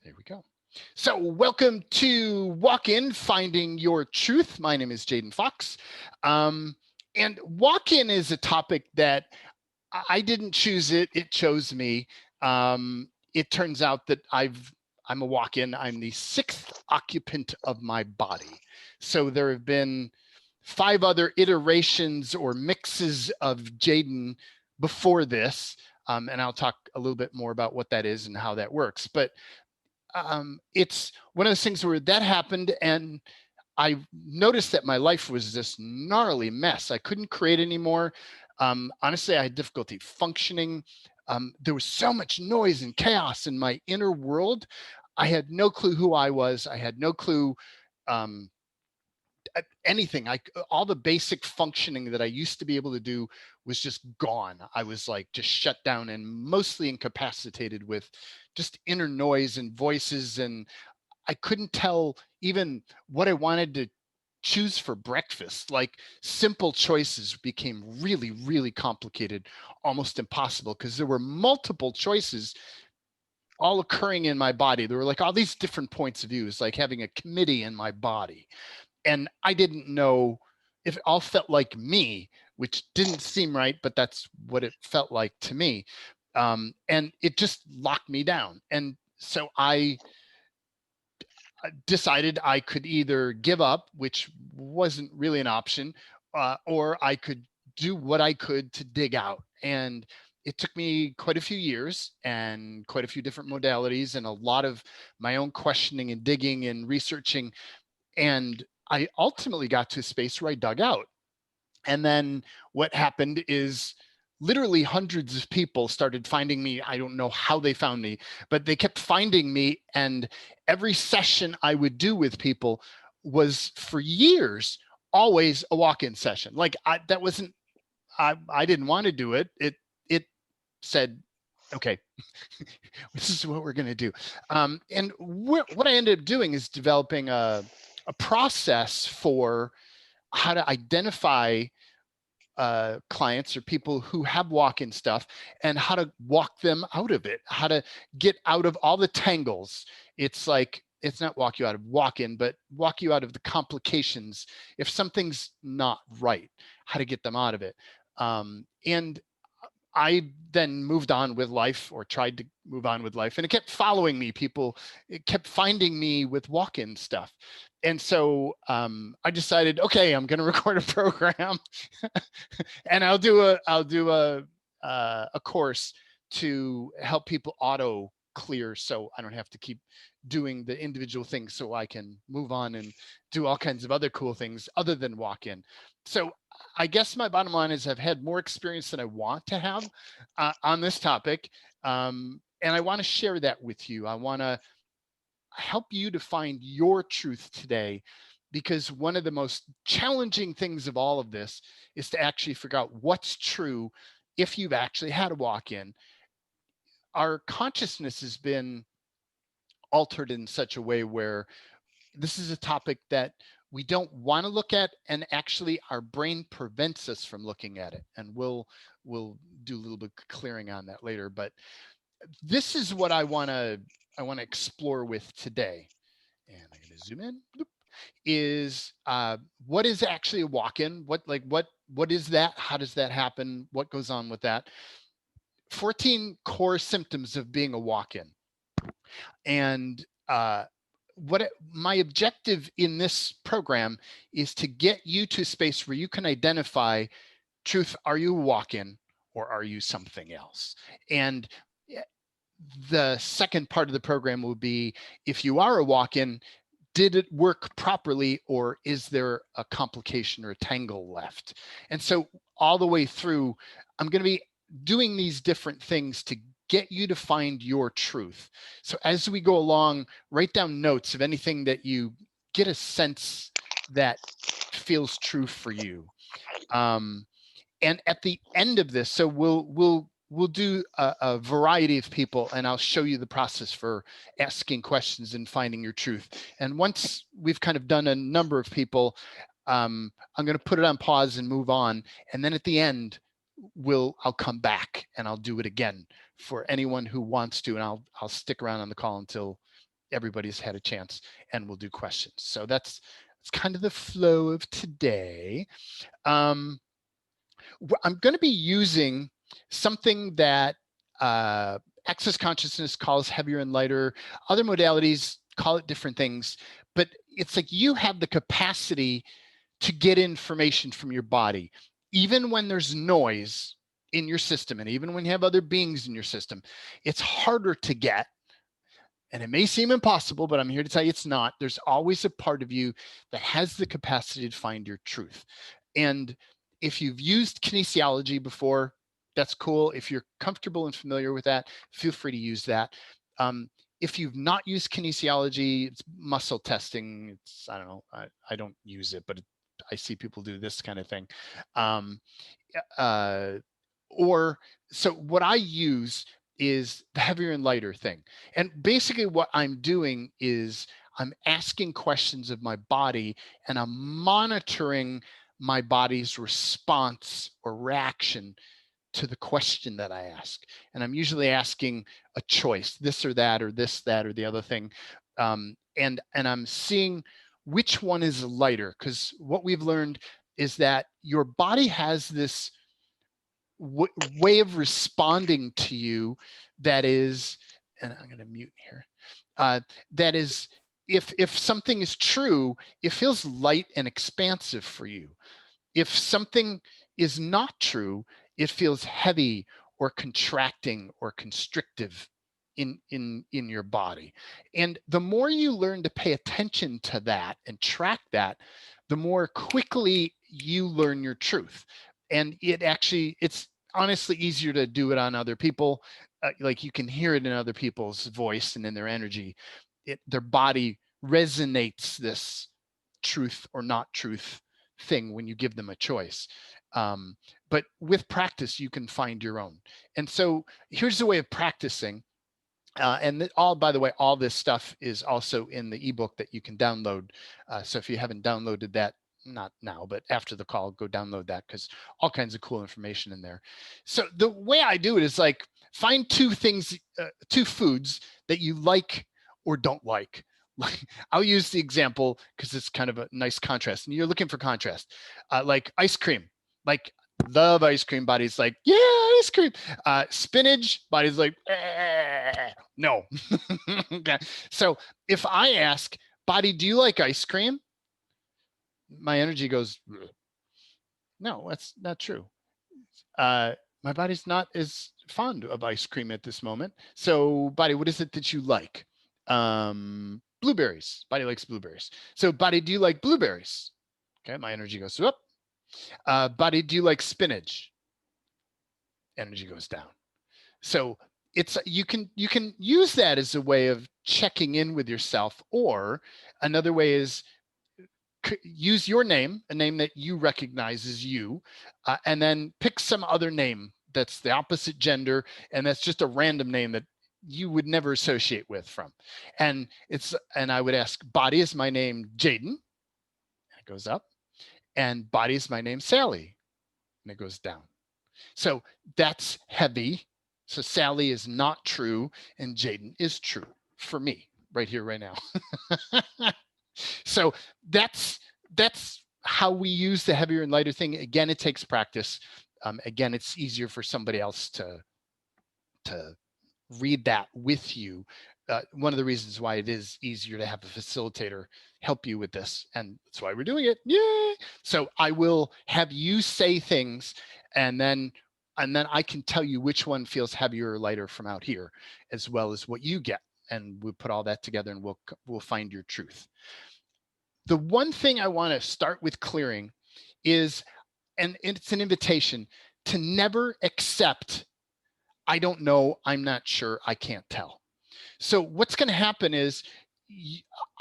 There we go. So welcome to Walk-in, Finding Your Truth. My name is Jaden Fox. And walk-in is a topic that I didn't choose it. It chose me. It turns out that I'm a walk-in. I'm the sixth occupant of my body. So there have been 5 other iterations or mixes of Jaden before this. And I'll talk a little bit more about what that is and how that works. But it's one of those things where that happened and I noticed that my life was this gnarly mess. I couldn't create anymore. Honestly, I had difficulty functioning. There was so much noise and chaos in my inner world. I had no clue who I was. I had no clue um, anything. All the basic functioning that I used to be able to do was just gone. I was like just shut down and mostly incapacitated with just inner noise and voices, and I couldn't tell even what I wanted to choose for breakfast. Like simple choices became really, really complicated, almost impossible, because there were multiple choices all occurring in my body. There were like all these different points of view. It's like having a committee in my body. And I didn't know if it all felt like me, which didn't seem right, but that's what it felt like to me. And it just locked me down. And so I decided I could either give up, which wasn't really an option, or I could do what I could to dig out. And it took me quite a few years and quite a few different modalities and a lot of my own questioning and digging and researching. And I ultimately got to a space where I dug out. And then what happened is literally hundreds of people started finding me. I don't know how they found me, but they kept finding me. And every session I would do with people was for years, always a walk-in session. Like that wasn't, I didn't want to do it. It said, okay, this is what we're going to do. And what I ended up doing is developing a process for how to identify clients or people who have walk-in stuff and how to walk them out of it, how to get out of all the tangles. It's like, it's not walk you out of walk-in, but walk you out of the complications. If something's not right, how to get them out of it. And I then moved on with life, or tried to move on with life, and it kept following me. People, it kept finding me with walk-in stuff. And so I decided, okay, I'm going to record a program and I'll do a course to help people auto clear, so I don't have to keep doing the individual things, so I can move on and do all kinds of other cool things other than walk in. So I guess my bottom line is I've had more experience than I want to have on this topic. And I want to share that with you. I want to help you to find your truth today, because one of the most challenging things of all of this is to actually figure out what's true if you've actually had a walk-in. Our consciousness has been altered in such a way where this is a topic that we don't want to look at, and actually our brain prevents us from looking at it. And we'll do a little bit of clearing on that later, but this is what I want to explore with today. And I'm going to zoom in. Is what is actually a walk-in? What is that? How does that happen? What goes on with that? 14 core symptoms of being a walk-in. And my objective in this program is to get you to a space where you can identify truth. Are you a walk-in, or are you something else? And the second part of the program will be, if you are a walk-in, did it work properly, or is there a complication or a tangle left? And so all the way through, I'm going to be doing these different things to get you to find your truth. So as we go along, write down notes of anything that you get a sense that feels true for you. And at the end of this, so we'll do a variety of people, and I'll show you the process for asking questions and finding your truth. And once we've kind of done a number of people, I'm going to put it on pause and move on. And then at the end, I'll come back and I'll do it again for anyone who wants to. And I'll stick around on the call until everybody's had a chance, and we'll do questions. So that's kind of the flow of today. I'm going to be using something that Access Consciousness calls heavier and lighter. Other modalities call it different things, but it's like you have the capacity to get information from your body, even when there's noise in your system, and even when you have other beings in your system. It's harder to get, and it may seem impossible, but I'm here to tell you it's not. There's always a part of you that has the capacity to find your truth. And if you've used kinesiology before, that's cool. If you're comfortable and familiar with that, feel free to use that. If you've not used kinesiology, it's muscle testing. It's, I don't know, I don't use it, but I see people do this kind of thing. So what I use is the heavier and lighter thing. And basically what I'm doing is I'm asking questions of my body, and I'm monitoring my body's response or reaction to the question that I ask. And I'm usually asking a choice, this or that, or this, that, or the other thing. And I'm seeing which one is lighter, because what we've learned is that your body has this way of responding to you that is, and I'm going to mute here, that is, if something is true, it feels light and expansive for you. If something is not true, it feels heavy or contracting or constrictive in your body. And the more you learn to pay attention to that and track that, the more quickly you learn your truth. And it's honestly easier to do it on other people. Like you can hear it in other people's voice and in their energy. Their body resonates this truth or not truth thing when you give them a choice. But with practice, you can find your own. And so here's the way of practicing. By the way, all this stuff is also in the ebook that you can download. So if you haven't downloaded that, not now, but after the call, go download that, because all kinds of cool information in there. So the way I do it is like, find two foods that you like or don't like. Like, I'll use the example because it's kind of a nice contrast, and you're looking for contrast. Like ice cream, like love ice cream. Body's like, yeah, ice cream. Spinach, body's like, no. Okay. So if I ask, body, do you like ice cream? My energy goes, no, that's not true. My body's not as fond of ice cream at this moment. So body, what is it that you like? Blueberries. Body likes blueberries. So body, do you like blueberries? Okay, my energy goes up. Body, do you like spinach? Energy goes down. So it's you can use that as a way of checking in with yourself, or another way is use your name, a name that you recognize as you, and then pick some other name that's the opposite gender, and that's just a random name that you would never associate with from. And I would ask, body, is my name Jaden? It goes up. And body, is my name Sally? And it goes down. So that's heavy. So Sally is not true, and Jaden is true for me right here, right now. So that's how we use the heavier and lighter thing. Again, it takes practice. Again, it's easier for somebody else to read that with you. One of the reasons why it is easier to have a facilitator help you with this, and that's why we're doing it. Yay! So I will have you say things, and then I can tell you which one feels heavier or lighter from out here, as well as what you get, and we'll put all that together, and we'll find your truth. The one thing I want to start with clearing is, and it's an invitation to never accept, I don't know, I'm not sure, I can't tell. So what's going to happen is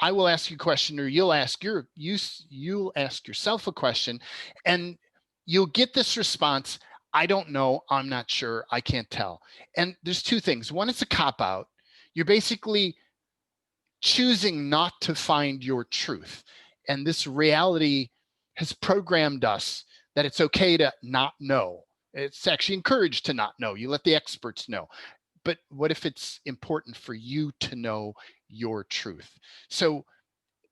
I will ask you a question, or you'll ask yourself a question, and you'll get this response, I don't know, I'm not sure, I can't tell. And there's two things. One, it's a cop-out. You're basically choosing not to find your truth. And this reality has programmed us that it's okay to not know. It's actually encouraged to not know. You let the experts know. but what if it's important for you to know your truth? So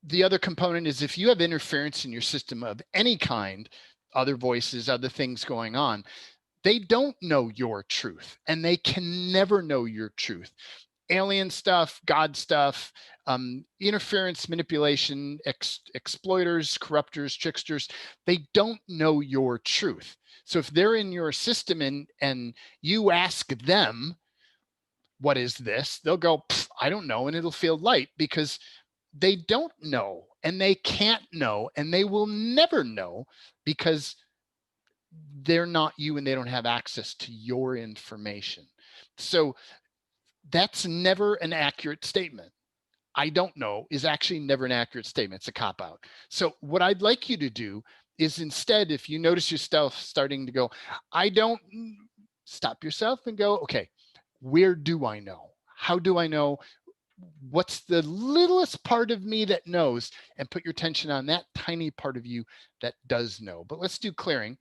the other component is if you have interference in your system of any kind, other voices, other things going on, they don't know your truth and they can never know your truth. Alien stuff, God stuff, interference, manipulation, exploiters, corruptors, tricksters, they don't know your truth. So if they're in your system and you ask them, what is this? They'll go, I don't know. And it'll feel light because they don't know and they can't know and they will never know because they're not you and they don't have access to your information. So that's never an accurate statement. I don't know is actually never an accurate statement. It's a cop out. So what I'd like you to do is instead, if you notice yourself starting to go, I don't, stop yourself and go, okay, where do I know? How do I know? What's the littlest part of me that knows? And put your attention on that tiny part of you that does know. But let's do clearing.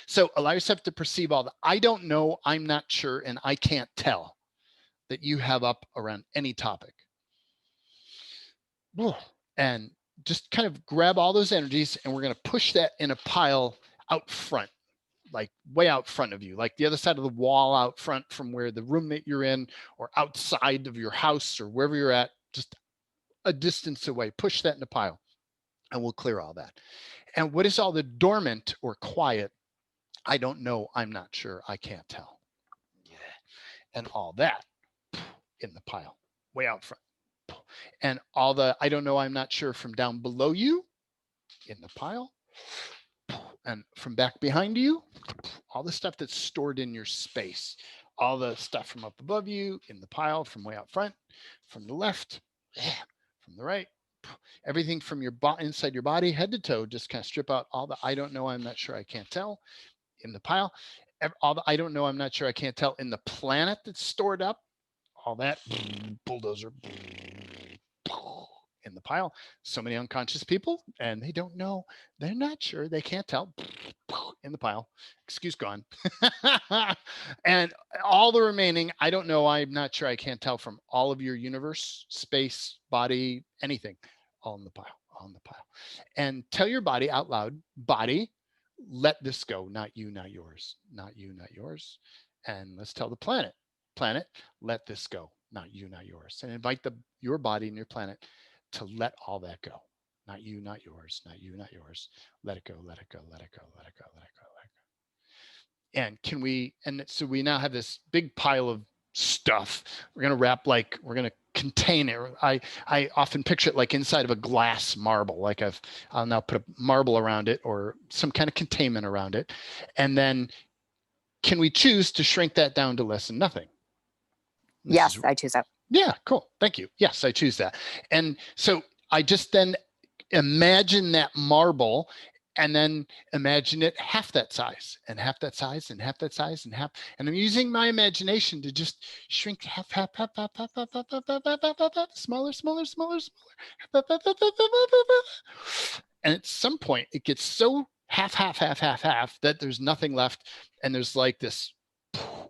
So allow yourself to perceive all the I don't know, I'm not sure, and I can't tell that you have up around any topic. And just kind of grab all those energies and we're going to push that in a pile out front, like way out front of you, like the other side of the wall out front from where the room that you're in or outside of your house or wherever you're at, just a distance away. Push that in a pile and we'll clear all that. And what is all the dormant or quiet? I don't know, I'm not sure, I can't tell. Yeah. And all that in the pile way out front. And all the I don't know, I'm not sure from down below you in the pile. And from back behind you, all the stuff that's stored in your space, all the stuff from up above you in the pile, from way out front, from the left, from the right, everything from your inside your body, head to toe, just kind of strip out all the I don't know, I'm not sure, I can't tell in the pile. All the I don't know, I'm not sure, I can't tell in the planet that's stored up, all that bulldozer in the pile. So many unconscious people and they don't know, they're not sure, they can't tell in the pile. Excuse gone. And all the remaining, I don't know, I'm not sure, I can't tell from all of your universe, space, body, anything, all in the pile, all in the pile. And tell your body out loud, body, let this go, not you, not yours, not you, not yours. And let's tell the planet, planet, let this go, not you, not yours. And invite your body and your planet to let all that go. Not you, not yours, not you, not yours. Let it go, let it go, let it go, let it go, let it go, let it go. And can we, and so we now have this big pile of stuff. We're going to wrap, like, we're going to contain it. I often picture it like inside of a glass marble, like I'll now put a marble around it or some kind of containment around it. And then can we choose to shrink that down to less than nothing? Yes, I choose that. Yeah, cool. Thank you. Yes, I choose that. And so I just then imagine that marble and then imagine it half that size and half that size and half that size and half. And I'm using my imagination to just shrink half, half, half, half, half, half, half, half, half, half, half, half, half, smaller, smaller, smaller, smaller. And at some point it gets so half, half, half, half, half that there's nothing left. And there's like this,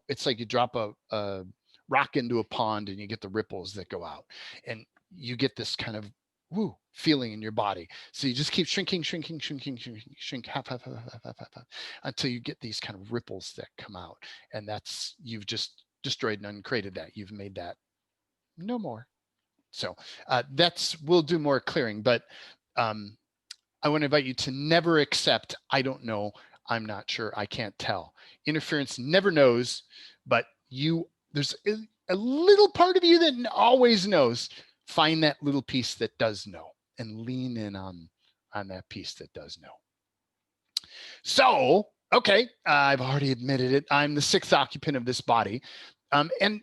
it's like you drop a rock into a pond and you get the ripples that go out and you get this kind of woo feeling in your body. So you just keep shrinking, shrinking, shrinking, shrinking, shrink half, half, half, half, half, half, half, until you get these kind of ripples that come out. And that's, you've just destroyed and uncreated that. You've made that no more. So that's, we'll do more clearing, but I want to invite you to never accept, I don't know, I'm not sure, I can't tell. Interference never knows, but there's a little part of you that always knows. Find that little piece that does know and lean in on that piece that does know. So, okay, I've already admitted it. I'm the sixth occupant of this body. And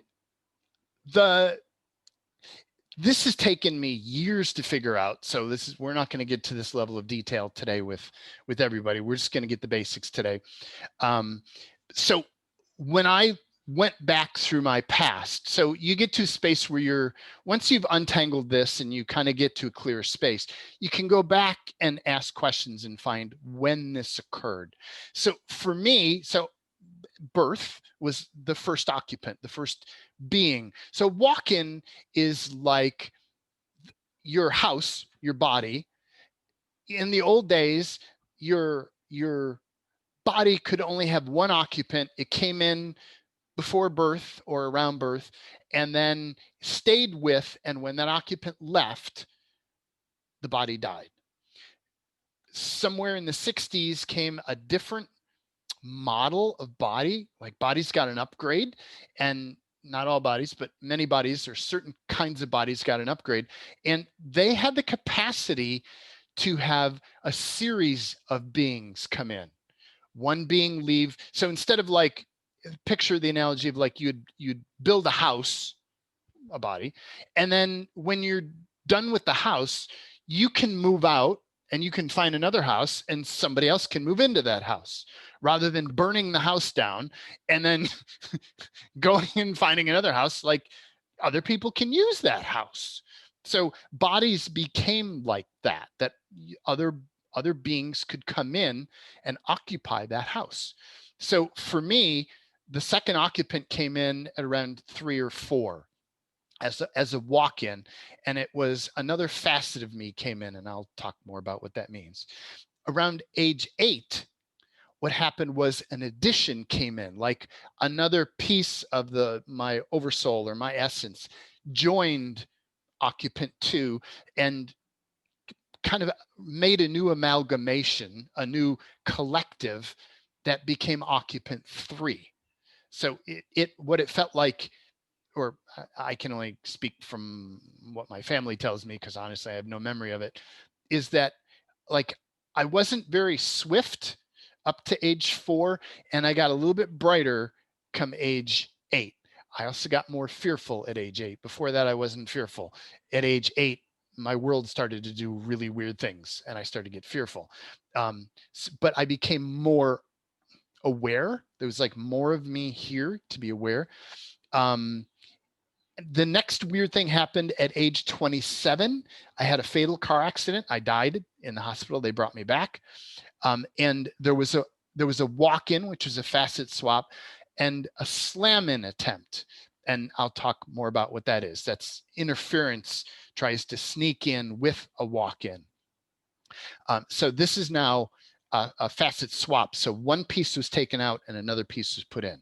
this has taken me years to figure out. So we're not going to get to this level of detail today with everybody. We're just going to get the basics today. So when I went back through my past, so you get to a space where once you've untangled this and you kind of get to a clear space, you can go back and ask questions and find when this occurred. So for me, birth was the first occupant, the first being. So walk-in is like your house, your body. In the old days, your body could only have one occupant. It came in before birth or around birth and then stayed with, and when that occupant left, the body died. Somewhere in the 60s came a different model of body, like bodies got an upgrade, and not all bodies, but many bodies or certain kinds of bodies got an upgrade, and they had the capacity to have a series of beings come in. One being leave. So instead of like, picture the analogy of like you'd build a house, a body, and then when you're done with the house, you can move out and you can find another house and somebody else can move into that house rather than burning the house down and then going and finding another house. Like, other people can use that house. So bodies became like that other beings could come in and occupy that house. So for me, the second occupant came in at around 3 or 4 as a walk-in, and it was another facet of me came in, and I'll talk more about what that means. Around age 8, what happened was an addition came in, like another piece of my oversoul or my essence joined occupant 2 and kind of made a new amalgamation, a new collective that became occupant 3. So what it felt like, or I can only speak from what my family tells me, because honestly, I have no memory of it, is that like I wasn't very swift up to age 4, and I got a little bit brighter come age 8. I also got more fearful at age 8. Before that, I wasn't fearful. At age 8, my world started to do really weird things, and I started to get fearful. But I became more aware. There was like more of me here to be aware. The next weird thing happened at age 27. I had a fatal car accident. I died in the hospital. They brought me back. And there was a walk-in, which was a facet swap, and a slam-in attempt. And I'll talk more about what that is. That's interference tries to sneak in with a walk-in. So this is now a facet swap. So one piece was taken out and another piece was put in.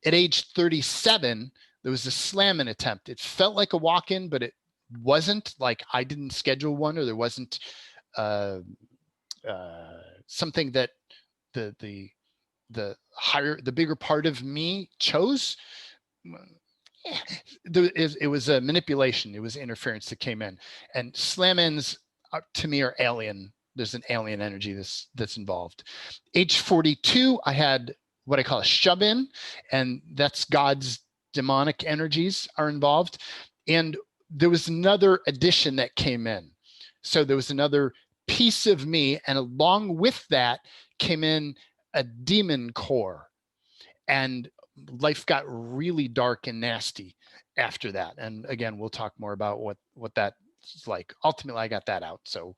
At age 37, there was a slam-in attempt. It felt like a walk-in, but it wasn't. Like, I didn't schedule one, or there wasn't something that the bigger part of me chose. It was a manipulation. It was interference that came in, and slam-ins to me are alien. There's an alien energy that's involved. Age 42, I had what I call a shove-in, and that's God's demonic energies are involved. And there was another addition that came in. So there was another piece of me, and along with that came in a demon core. And life got really dark and nasty after that. And again, we'll talk more about what that's like. Ultimately, I got that out. So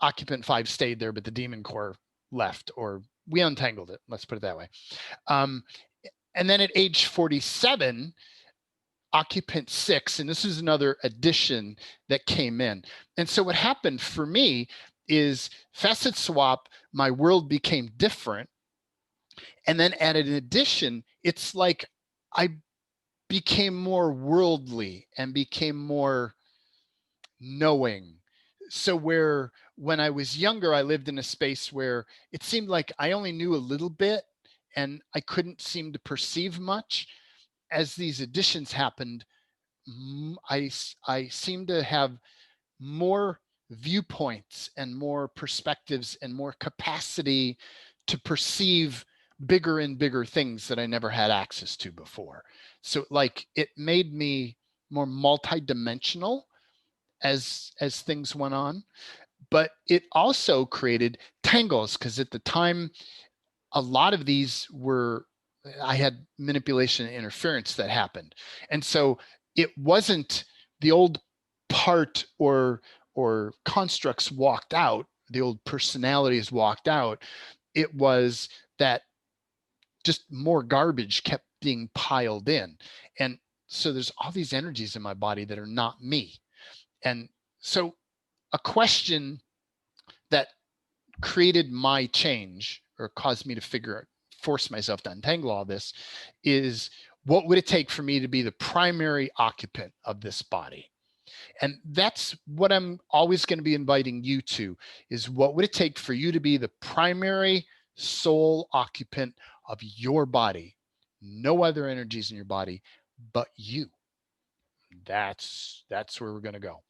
occupant 5 stayed there, but the demon core left, or we untangled it. Let's put it that way. And then at age 47, occupant 6, and this is another addition that came in. And so what happened for me is facet swap, my world became different. And then at an addition, it's like I became more worldly and became more knowing. So when I was younger, I lived in a space where it seemed like I only knew a little bit and I couldn't seem to perceive much. As these additions happened, I seemed to have more viewpoints and more perspectives and more capacity to perceive bigger and bigger things that I never had access to before. So like it made me more multidimensional as things went on, but it also created tangles, because at the time a lot of these I had manipulation and interference that happened. And so it wasn't the old part or constructs walked out, the old personalities walked out. It was that just more garbage kept being piled in. And so there's all these energies in my body that are not me. And so a question that created my change or caused me to force myself to untangle all this is, what would it take for me to be the primary occupant of this body? And that's what I'm always going to be inviting you to, is what would it take for you to be the primary sole occupant of your body? No other energies in your body but you. That's where we're going to go.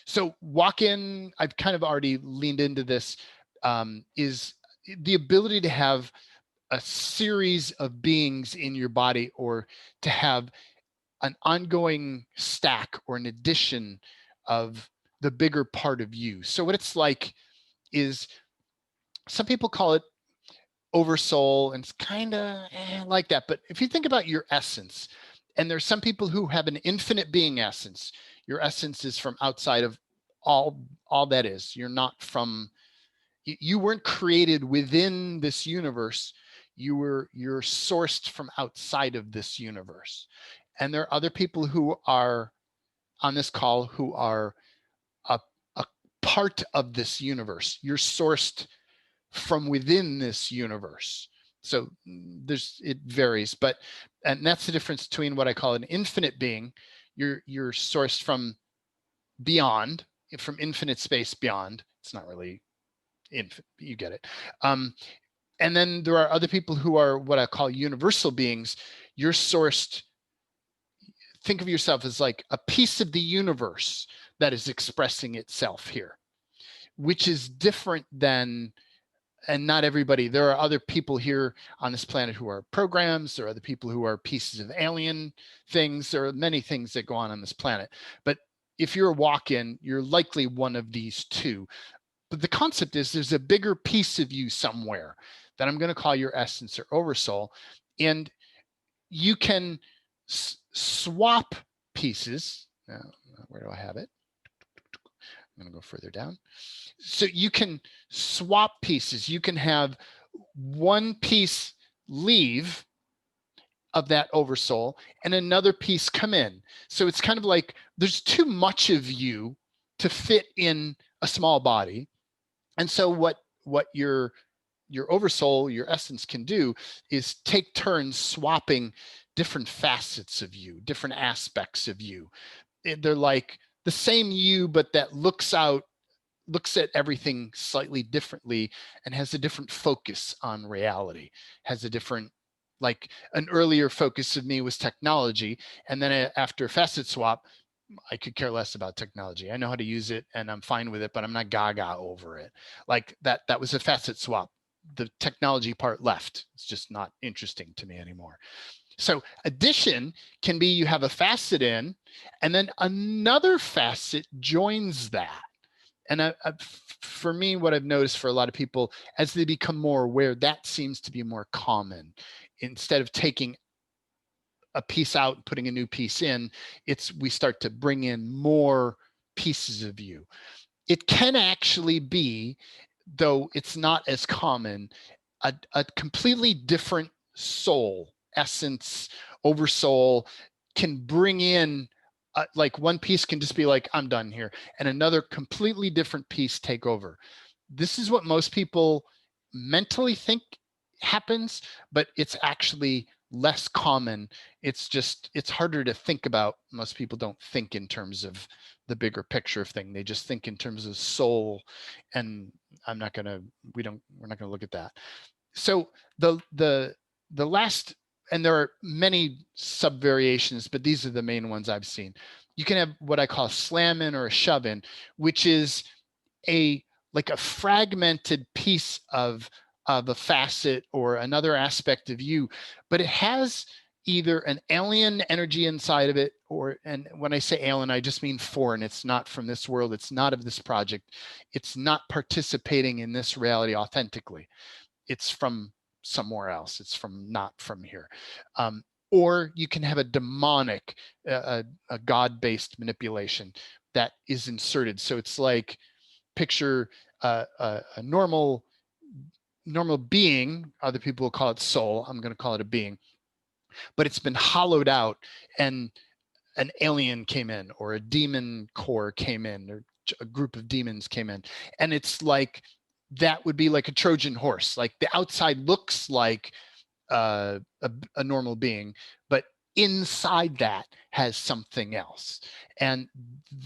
So walk-in, I've kind of already leaned into this, is the ability to have a series of beings in your body, or to have an ongoing stack or an addition of the bigger part of you. So what it's like is, some people call it oversoul, and it's kind of like that. But if you think about your essence, and there's some people who have an infinite being essence. Your essence is from outside of all that is. You're not from, you weren't created within this universe. You're sourced from outside of this universe. And there are other people who are on this call who are a part of this universe. You're sourced from within this universe. So it varies, and that's the difference between what I call an infinite being. You're sourced from beyond, from infinite space beyond. It's not really infinite, you get it. And then there are other people who are what I call universal beings. You're sourced, think of yourself as like a piece of the universe that is expressing itself here, which is different than, and not everybody, there are other people here on this planet who are programs. There are other people who are pieces of alien things. There are many things that go on this planet. But if you're a walk-in, you're likely one of these two. But the concept is, there's a bigger piece of you somewhere that I'm going to call your essence or oversoul. And you can swap pieces. Now, where do I have it? I'm going to go further down. So you can swap pieces. You can have one piece leave of that oversoul and another piece come in. So it's kind of like there's too much of you to fit in a small body. And so what your oversoul, your essence, can do is take turns swapping different facets of you, different aspects of you. They're like the same you, but that looks at everything slightly differently and has a different focus on reality, has a different, like an earlier focus of me was technology. And then after facet swap, I could care less about technology. I know how to use it and I'm fine with it, but I'm not gaga over it. Like that was a facet swap. The technology part left. It's just not interesting to me anymore. So addition can be, you have a facet in and then another facet joins that. And for me, what I've noticed for a lot of people, as they become more aware, that seems to be more common. Instead of taking a piece out and putting a new piece in, we start to bring in more pieces of you. It can actually be, though it's not as common, a completely different soul, essence, oversoul can bring in, like one piece can just be like, I'm done here, and another completely different piece take over. This is what most people mentally think happens, but it's actually less common. It's harder to think about. Most people don't think in terms of the bigger picture of thing. They just think in terms of soul, and we're not gonna look at that. So the last, and there are many sub variations, but these are the main ones I've seen. You can have what I call a slam in or a shove in, which is like a fragmented piece of a facet or another aspect of you, but it has either an alien energy inside of it, and when I say alien, I just mean foreign. It's not from this world. It's not of this project. It's not participating in this reality authentically. It's from somewhere else. It's not from here. Or you can have a demonic, a God-based manipulation that is inserted. So it's like, picture a normal normal being, other people will call it soul, I'm going to call it a being, but it's been hollowed out and an alien came in or a demon core came in or a group of demons came in. And it's like, that would be like a Trojan horse. Like the outside looks like a normal being, but inside that has something else. And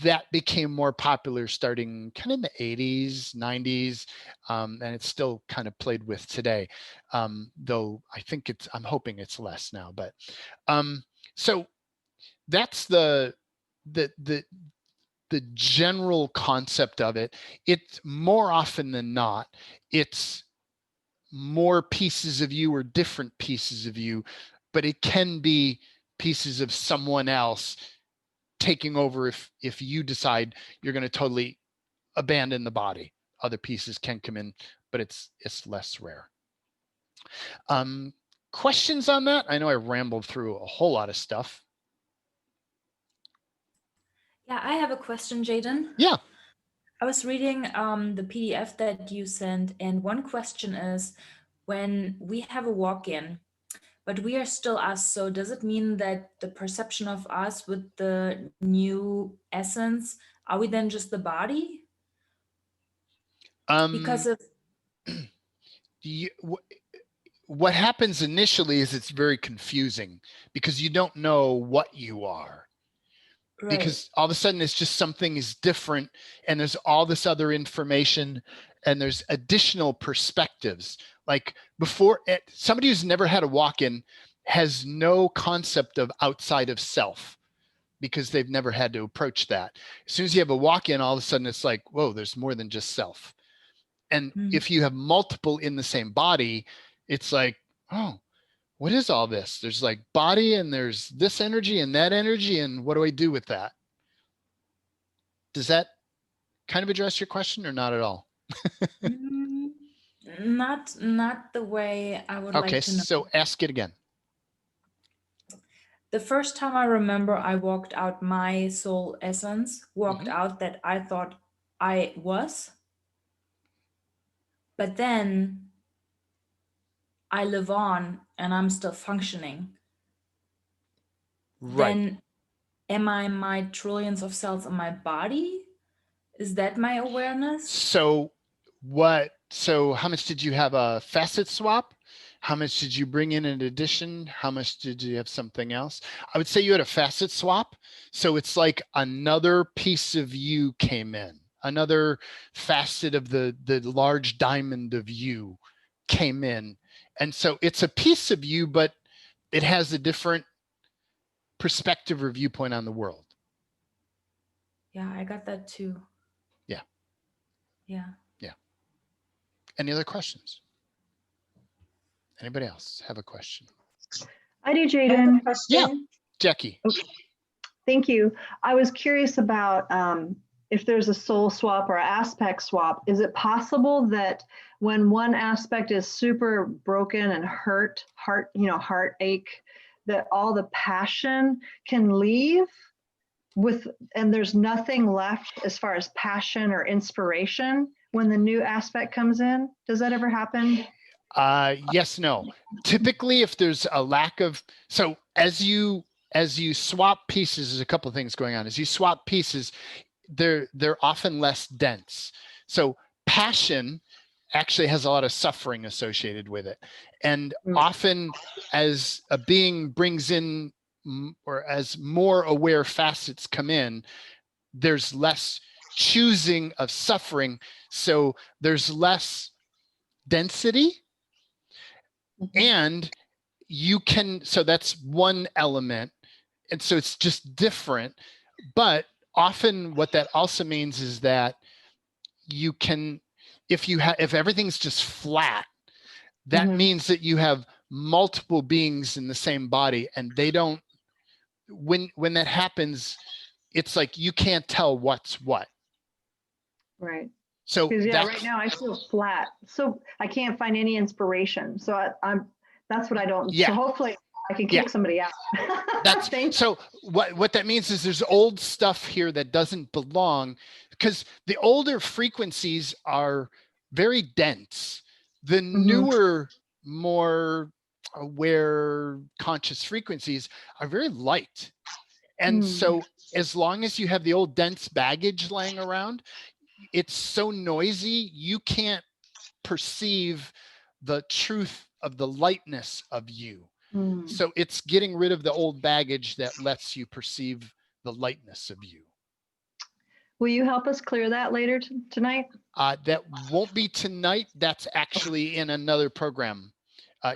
that became more popular starting kind of in the 80s, 90s, and it's still kind of played with today. Though I think I'm hoping it's less now, but so that's the general concept of it. It's more often than not, it's more pieces of you or different pieces of you, but it can be pieces of someone else taking over if you decide you're going to totally abandon the body. Other pieces can come in, but it's less rare. Questions on that? I know I rambled through a whole lot of stuff. Yeah, I have a question, Jaden. Yeah. I was reading the PDF that you sent, and one question is, when we have a walk-in, but we are still us, so does it mean that the perception of us with the new essence, are we then just the body? Because of what happens initially is it's very confusing because you don't know what you are. right. Because all of a sudden it's just something is different and there's all this other information and there's additional perspectives. Like before, somebody who's never had a walk-in has no concept of outside of self because they've never had to approach that. As soon as you have a walk-in, all of a sudden it's like, whoa, there's more than just self. And if you have multiple in the same body, it's like, oh, what is all this? There's like body and there's this energy and that energy. And what do I do with that? Does that kind of address your question or not at all? Not the way I would like to know. Okay, so ask it again. The first time I remember I walked out my soul essence, walked out that I thought I was. But then I live on and I'm still functioning. Right. Then am I my trillions of cells in my body? Is that my awareness? So how much did you have a facet swap? How much did you bring in addition? How much did you have something else? I would say you had a facet swap. So it's like another piece of you came in, another facet of the large diamond of you came in. And so it's a piece of you, but it has a different perspective or viewpoint on the world. Yeah, I got that too. Yeah. Yeah. Yeah. Any other questions? Anybody else have a question? I do, Jaden. Yeah, Jackie. Okay. Thank you. I was curious about if there's a soul swap or aspect swap. Is it possible that when one aspect is super broken and heartache, that all the passion can leave and there's nothing left as far as passion or inspiration when the new aspect comes in? Does that ever happen? Yes, no. Typically, if there's a lack of, so as you swap pieces, there's a couple of things going on. As you swap pieces, they're often less dense. So passion actually has a lot of suffering associated with it. And often as a being brings in, or as more aware facets come in, there's less choosing of suffering. So there's less density. And you can, so that's one element. And so it's just different. But often what that also means is that you can, if everything's just flat, that means that you have multiple beings in the same body and they don't, when that happens, it's like you can't tell what's what. Right. So right now I feel flat, so I can't find any inspiration. So that's what I don't. Yeah. So hopefully I can kick somebody out. So what that means is there's old stuff here that doesn't belong, because the older frequencies are very dense. The newer, more aware conscious frequencies are very light. And so as long as you have the old dense baggage laying around, it's so noisy, you can't perceive the truth of the lightness of you. So it's getting rid of the old baggage that lets you perceive the lightness of you. Will you help us clear that later tonight? That won't be tonight. That's actually in another program.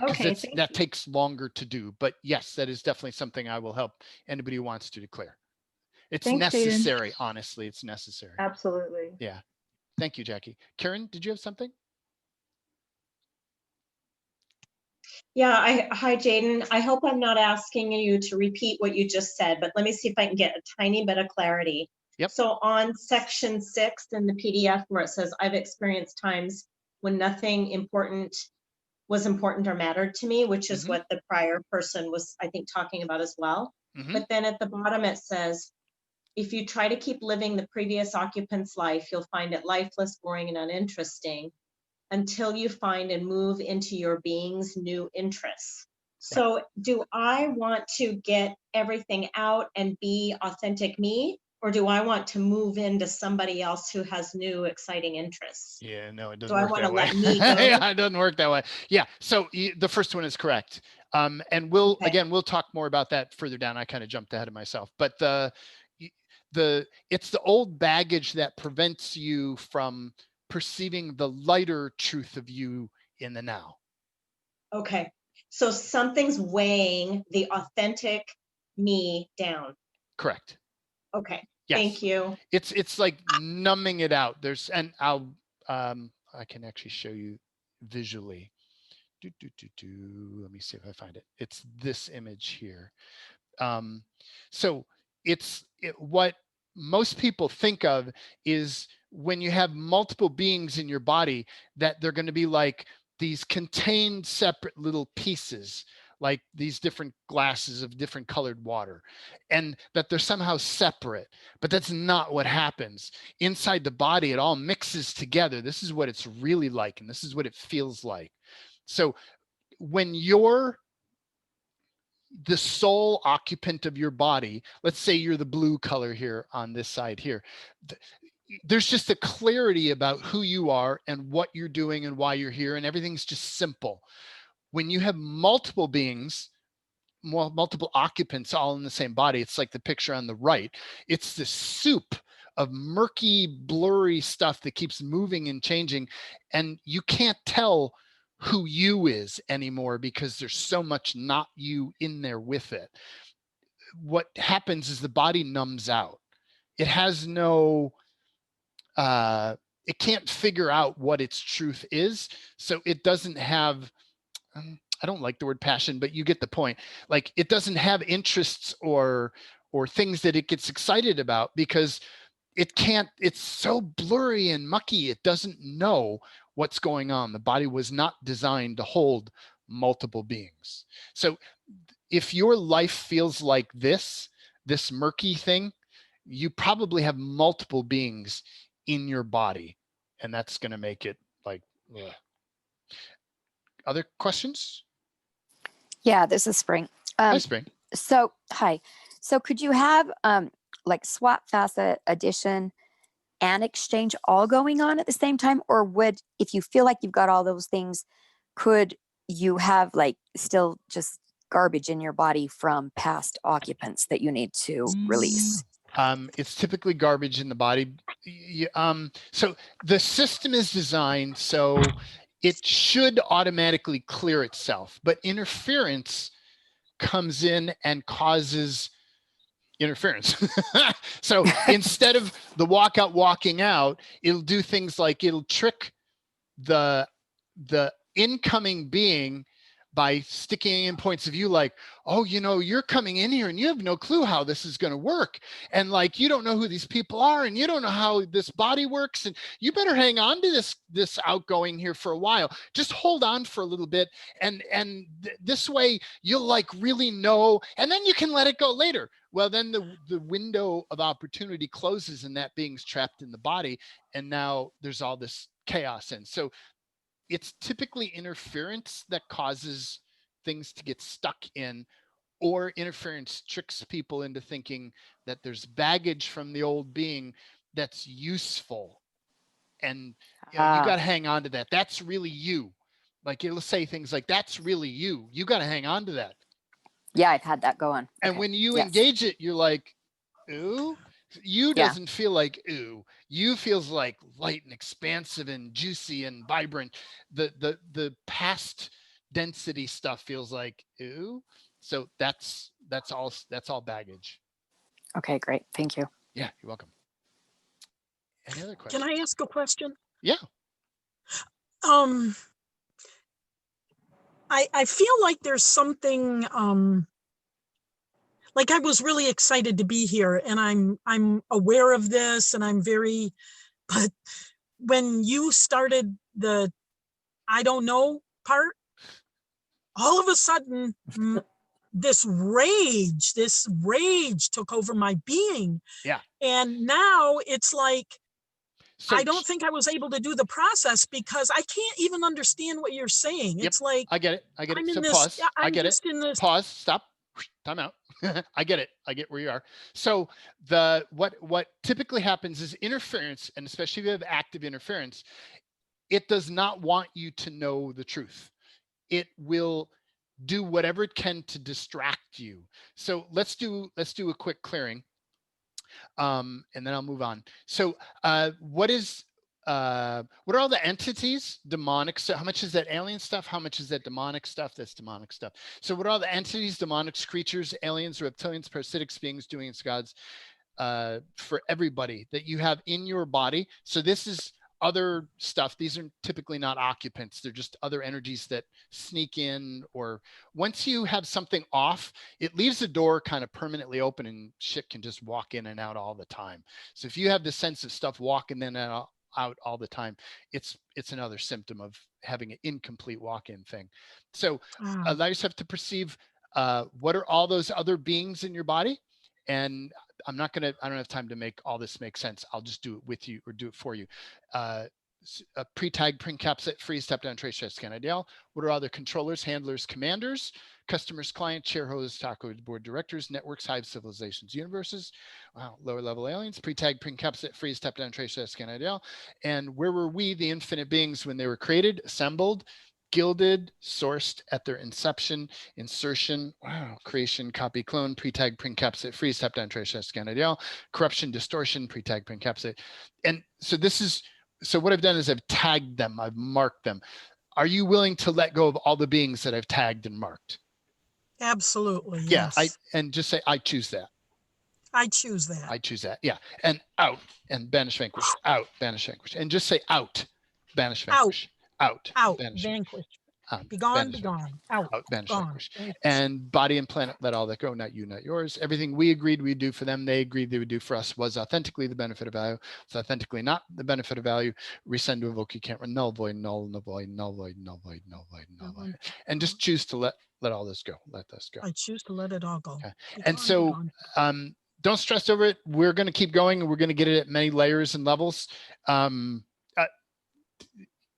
Because that takes longer to do. But yes, that is definitely something I will help anybody who wants to declare. It's necessary, Jaden. Honestly, it's necessary. Absolutely. Yeah. Thank you, Jackie. Karen, did you have something? Yeah, hi, Jaden. I hope I'm not asking you to repeat what you just said, but let me see if I can get a tiny bit of clarity. Yep. So on section 6 in the PDF where it says, I've experienced times when nothing was important or mattered to me, which is what the prior person was, I think, talking about as well. But then at the bottom it says, if you try to keep living the previous occupant's life, you'll find it lifeless, boring, and uninteresting until you find and move into your being's new interests. So do I want to get everything out and be authentic me? Or do I want to move into somebody else who has new exciting interests? Yeah, no, it doesn't work that way. Do I want to let me go? Yeah, it doesn't work that way. Yeah, so the first one is correct. And we'll talk more about that further down. I kind of jumped ahead of myself. But it's the old baggage that prevents you from perceiving the lighter truth of you in the now. Okay, so something's weighing the authentic me down. Correct. Okay. Yes. Thank you. It's like numbing it out. I can actually show you visually. Let me see if I find it. It's this image here. So what most people think of is when you have multiple beings in your body, that they're going to be like these contained separate little pieces, like these different glasses of different colored water, and that they're somehow separate. But that's not what happens. Inside the body, it all mixes together. This is what it's really like, and this is what it feels like. So when you're the sole occupant of your body, let's say you're the blue color here on this side here, there's just a clarity about who you are and what you're doing and why you're here, and everything's just simple. When you have multiple beings, multiple occupants all in the same body, it's like the picture on the right. It's this soup of murky, blurry stuff that keeps moving and changing, and you can't tell who you is anymore because there's so much not you in there with it. What happens is the body numbs out. It has no, it can't figure out what its truth is. So it doesn't have, I don't like the word passion, but you get the point. Like, it doesn't have interests or things that it gets excited about because it can't, it's so blurry and mucky. It doesn't know what's going on. The body was not designed to hold multiple beings. So if your life feels like this murky thing, you probably have multiple beings in your body, and that's going to make it like, ugh. Other questions? Yeah, this is Spring. Hi, Spring. So, hi. So could you have like swap, facet, addition, and exchange all going on at the same time? Or would, if you feel like you've got all those things, could you have like still just garbage in your body from past occupants that you need to release? It's typically garbage in the body. So the system is designed so it should automatically clear itself, but interference comes in and causes interference. So instead of the walking out, it'll do things like it'll trick the incoming being by sticking in points of view like, oh, you're coming in here and you have no clue how this is going to work. And like, you don't know who these people are and you don't know how this body works. And you better hang on to this outgoing here for a while. Just hold on for a little bit. And this way you'll like really know, and then you can let it go later. Well, then the window of opportunity closes and that being's trapped in the body. And now there's all this chaos. And so it's typically interference that causes things to get stuck in, or interference tricks people into thinking that there's baggage from the old being that's useful. And you got to hang on to that. That's really you. Like it'll say things like, that's really you. You got to hang on to that. Yeah, I've had that go on. And when you engage it, you're like, ooh. You doesn't feel like ooh. You feels like light and expansive and juicy and vibrant. The past density stuff feels like ooh. So that's all baggage. Okay, great. Thank you. Yeah, you're welcome. Any other questions? Can I ask a question? Yeah. I feel like there's something like I was really excited to be here, and I'm aware of this, and but when you started the I don't know part, all of a sudden this rage took over my being. Yeah. And now it's like, So I don't think I was able to do the process because I can't even understand what you're saying. Yep, It's like, I get it. I'm So in this, pause. I get it. in this. Pause. Stop. Time out. I get it. I get where you are. So what typically happens is interference, and especially if you have active interference, it does not want you to know the truth. It will do whatever it can to distract you. So let's do a quick clearing. And then I'll move on. So what are all the entities? Demonic. So how much is that alien stuff? How much is that demonic stuff? That's demonic stuff. So what are all the entities, demonics, creatures, aliens, reptilians, parasitics, beings, doings, gods, for everybody that you have in your body? So this is other stuff. These are typically not occupants. They're just other energies that sneak in, or once you have something off, it leaves the door kind of permanently open and shit can just walk in and out all the time. So if you have the sense of stuff walking in and out all the time, it's another symptom of having an incomplete walk-in thing. So allow yourself to perceive what are all those other beings in your body. And I don't have time to make all this make sense. I'll just do it with you or do it for you. Pre-tag, pre-encapsulate, freeze, step down, trace, share, scan, IDL. What are other controllers, handlers, commanders, customers, client, share hosts, taco board directors, networks, hives, civilizations, universes? Wow, lower level aliens. Pre-tag, pre-encapsulate, freeze, step down, trace, share, scan, IDL. And where were we, the infinite beings, when they were created, assembled, gilded, sourced at their inception, insertion, creation, copy, clone, pre-tag, pre-encapsulate, freeze, step down, trace, scan, IDL, corruption, distortion, pre-tag, pre-encapsulate. And so what I've done is I've tagged them, I've marked them. Are you willing to let go of all the beings that I've tagged and marked? Absolutely. Yes. Yeah. And just say, I choose that. I choose that. I choose that. Yeah. And out, and banish, vanquish, out, banish, vanquish. And just say out, banish, vanquish. Out, vanquish, be banish, gone, be gone, out, banish, gone, vanquish. And body and planet, let all that go, not you, not yours. Everything we agreed we'd do for them, they agreed they would do for us, was authentically the benefit of value. It's authentically not the benefit of value. Resend to evoke, you can't run, null, void, null, null, void, null, void, null, void, null, void, null, void. And just choose to let all this go. Let this go. I choose to let it all go. Okay. And so don't stress over it. We're going to keep going, and we're going to get it at many layers and levels.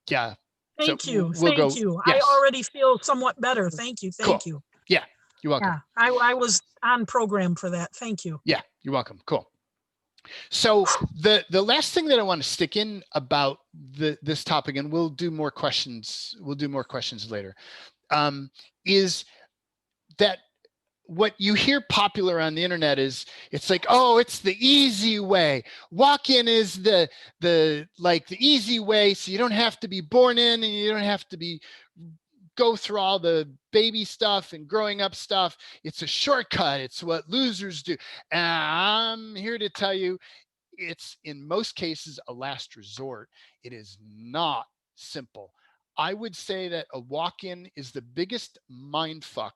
Yeah. Thank you. We'll Thank you. Yes. I already feel somewhat better. Thank you. Thank you. Yeah, you're welcome. Yeah, I was on program for that. Thank you. Yeah, you're welcome. Cool. So the last thing that I want to stick in about this topic, and we'll do more questions. We'll do more questions later. Is that what you hear popular on the internet is, it's like, oh, it's the easy way. Walk-in is the easy way, so you don't have to be born in, and you don't have to go through all the baby stuff and growing up stuff. It's a shortcut. It's what losers do. And I'm here to tell you, it's in most cases a last resort. It is not simple. I would say that a walk-in is the biggest mind fuck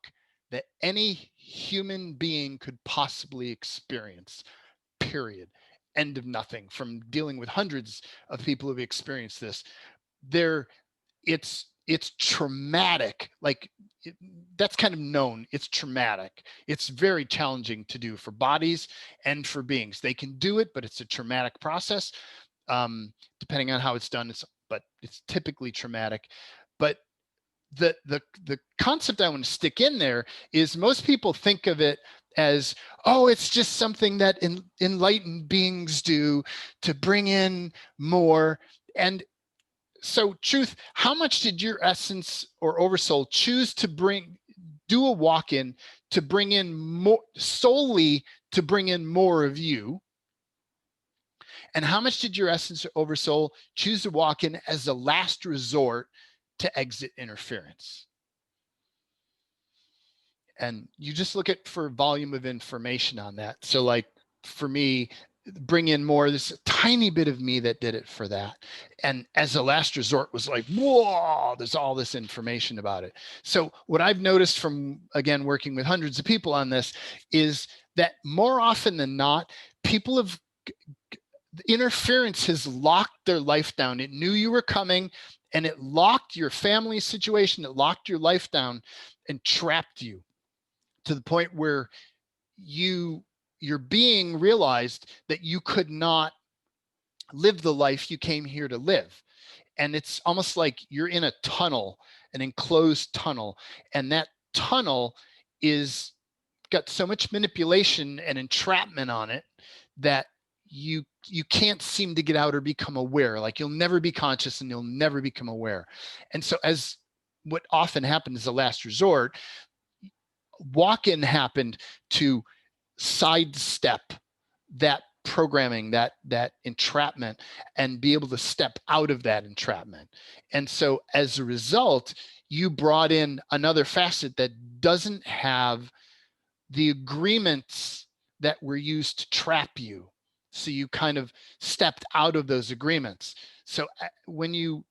that any human being could possibly experience, period. End of nothing. From dealing with hundreds of people who've experienced this, it's traumatic. Like that's kind of known. It's traumatic. It's very challenging to do for bodies and for beings. They can do it, but it's a traumatic process. Depending on how it's done, it's but it's typically traumatic. But the concept I want to stick in there is most people think of it as, oh, it's just something that enlightened beings do to bring in more. And so truth, how much did your essence or oversoul choose to do a walk-in to bring in more, solely to bring in more of you? And how much did your essence or oversoul choose to walk in as a last resort to exit interference? And you just look at for volume of information on that. So like for me, bring in more, this tiny bit of me that did it for that. And as a last resort was like, whoa, there's all this information about it. So what I've noticed from, again, working with hundreds of people on this is that more often than not, people have, interference has locked their life down. It knew you were coming and it locked your family situation. It locked your life down and trapped you to the point where your being realized that you could not live the life you came here to live. And it's almost like you're in a tunnel, an enclosed tunnel, and that tunnel is got so much manipulation and entrapment on it that you can't seem to get out or become aware. Like you'll never be conscious and you'll never become aware. And so as what often happens as a last resort, walk-in happened to sidestep that programming, that entrapment, and be able to step out of that entrapment. And so as a result, you brought in another facet that doesn't have the agreements that were used to trap you. So you kind of stepped out of those agreements. So when you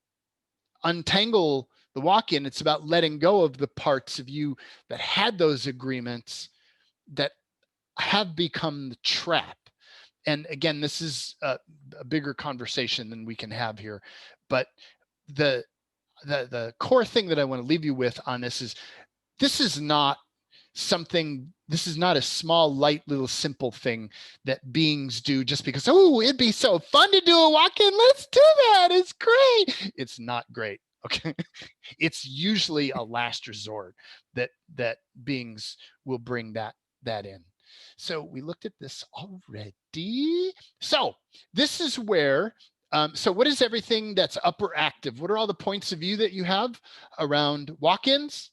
untangle the walk-in, it's about letting go of the parts of you that had those agreements that have become the trap. And again, this is a bigger conversation than we can have here. But the core thing that I want to leave you with on this is not something, this is not a small, light, little simple thing that beings do just because, oh, it'd be so fun to do a walk-in. Let's do that. It's great. It's not great. Okay. It's usually a last resort that beings will bring that in. So we looked at this already. So this is where, so what is everything that's upper active? What are all the points of view that you have around walk-ins?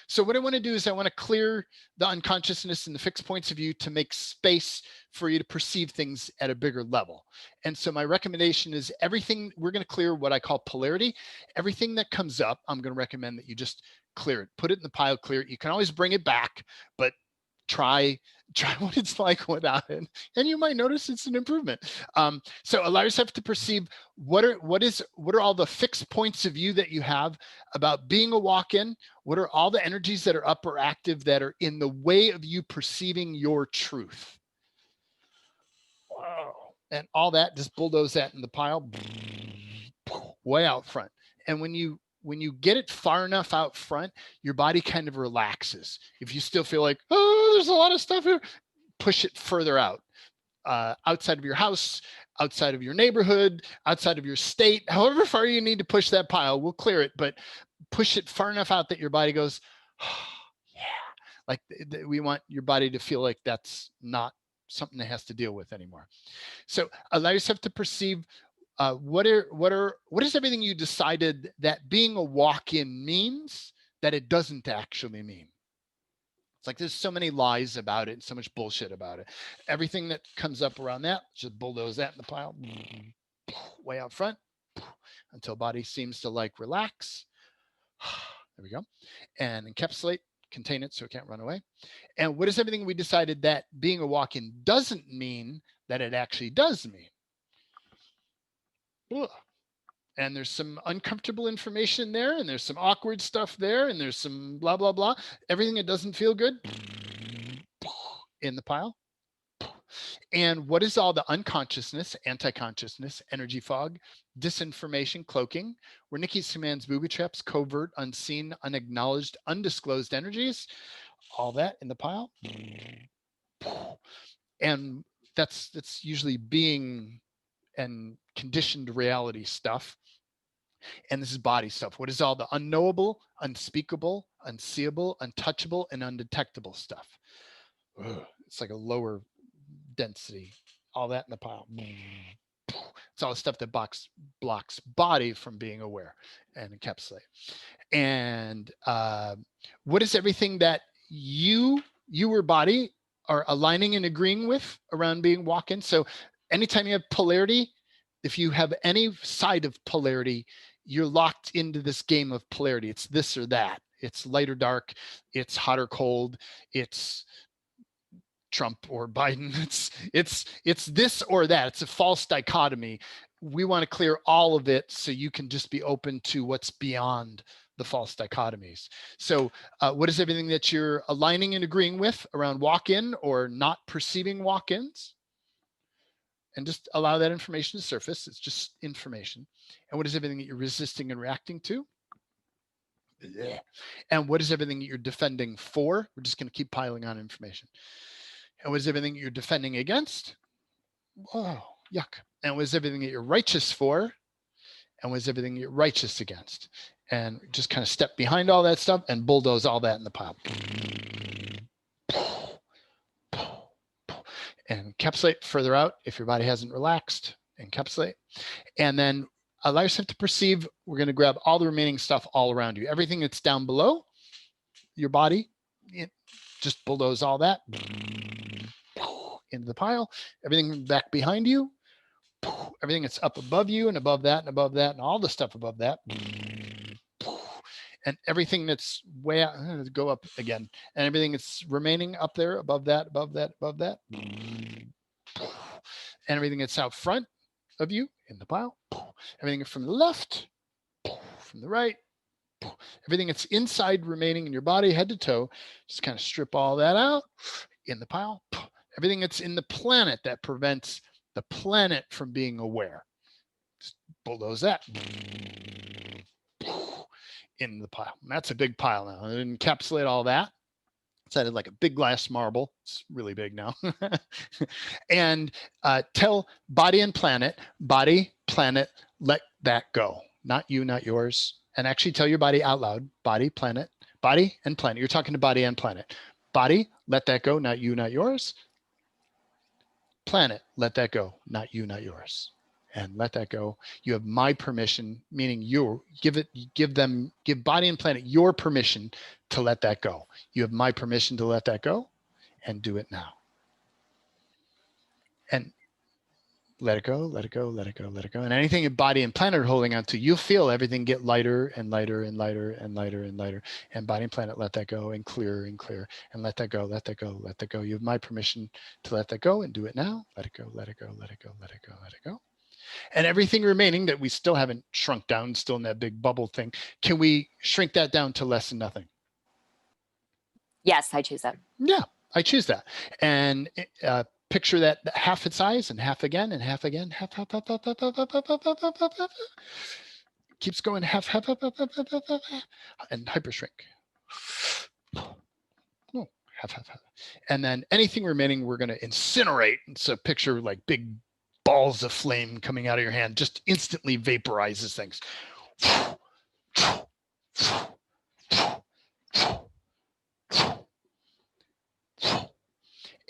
So what I want to do is I want to clear the unconsciousness and the fixed points of view to make space for you to perceive things at a bigger level. And so my recommendation is everything, we're going to clear what I call polarity. Everything that comes up, I'm going to recommend that you just clear it, put it in the pile, clear it. You can always bring it back, but try what it's like without it, and you might notice it's an improvement. So allow yourself to perceive what are all the fixed points of view that you have about being a walk-in. What are all the energies that are up or active that are in the way of you perceiving your truth? Wow. And all that, just bulldoze that in the pile, way out front. And when you get it far enough out front, your body kind of relaxes. If you still feel like, oh, there's a lot of stuff here, push it further out, outside of your house, outside of your neighborhood, outside of your state, however far you need to push that pile, we'll clear it, but push it far enough out that your body goes, oh, yeah. Like we want your body to feel like that's not something it has to deal with anymore. So allow yourself to perceive what is everything you decided that being a walk-in means that it doesn't actually mean. It's like there's so many lies about it and so much bullshit about it. Everything that comes up around that, just bulldoze that in the pile, way out front, until body seems to like relax. There we go. And encapsulate, contain it so it can't run away. And what is everything we decided that being a walk-in doesn't mean that it actually does mean? Ugh. And there's some uncomfortable information there, and there's some awkward stuff there, and there's some blah, blah, blah. Everything that doesn't feel good in the pile. And what is all the unconsciousness, anti-consciousness, energy fog, disinformation, cloaking, where Nikki's commands, booby traps, covert, unseen, unacknowledged, undisclosed energies, all that in the pile. And that's usually being and conditioned reality stuff. And this is body stuff. What is all the unknowable, unspeakable, unseeable, untouchable, and undetectable stuff? Ugh, it's like a lower density, all that in the pile. It's all the stuff that blocks body from being aware and encapsulate. And what is everything that you or body are aligning and agreeing with around being walk-in? So anytime you have polarity, if you have any side of polarity, you're locked into this game of polarity. It's this or that. It's light or dark. It's hot or cold. It's Trump or Biden. It's this or that. It's a false dichotomy. We want to clear all of it so you can just be open to what's beyond the false dichotomies. So what is everything that you're aligning and agreeing with around walk-in or not perceiving walk-ins? And just allow that information to surface. It's just information. And what is everything that you're resisting and reacting to? Yeah. And what is everything that you're defending for? We're just going to keep piling on information. And what is everything that you're defending against? Oh, yuck. And what is everything that you're righteous for? And what is everything that you're righteous against? And just kind of step behind all that stuff and bulldoze all that in the pile. And encapsulate further out if your body hasn't relaxed. Encapsulate. And then allow yourself to perceive. We're going to grab all the remaining stuff all around you. Everything that's down below your body, just bulldoze all that into the pile. Everything back behind you, everything that's up above you and above that and above that and all the stuff above that. And everything that's way out, go up again. And everything that's remaining up there, above that, above that, above that. And everything that's out front of you in the pile. Everything from the left, from the right. Everything that's inside remaining in your body, head to toe, just kind of strip all that out in the pile. Everything that's in the planet that prevents the planet from being aware. Just bulldoze that. In the pile. And that's a big pile now. And encapsulate all that. It's added like a big glass marble. It's really big now. And tell body and planet, let that go. Not you, not yours. And actually tell your body out loud, body, planet, body and planet. You're talking to body and planet. Body, let that go, not you, not yours. Planet, let that go, not you, not yours. And let that go. You have my permission, meaning you give body and planet your permission to let that go. You have my permission to let that go, and do it now. And let it go, let it go, let it go, let it go. And anything your body and planet are holding on to, you'll feel everything get lighter and lighter and lighter and lighter and lighter. And body and planet, let that go, and clearer and clearer. And let that go, let that go, let that go. You have my permission to let that go, and do it now. Let it go, let it go, let it go, let it go, let it go. And everything remaining that we still haven't shrunk down, still in that big bubble thing, can we shrink that down to less than nothing? Yes, I choose that. Yeah, I choose that. And picture that half its size and half again and half again, half, keeps going, half, and hyper shrink. Half. And then anything remaining, we're going to incinerate. So picture like big balls of flame coming out of your hand, just instantly vaporizes things.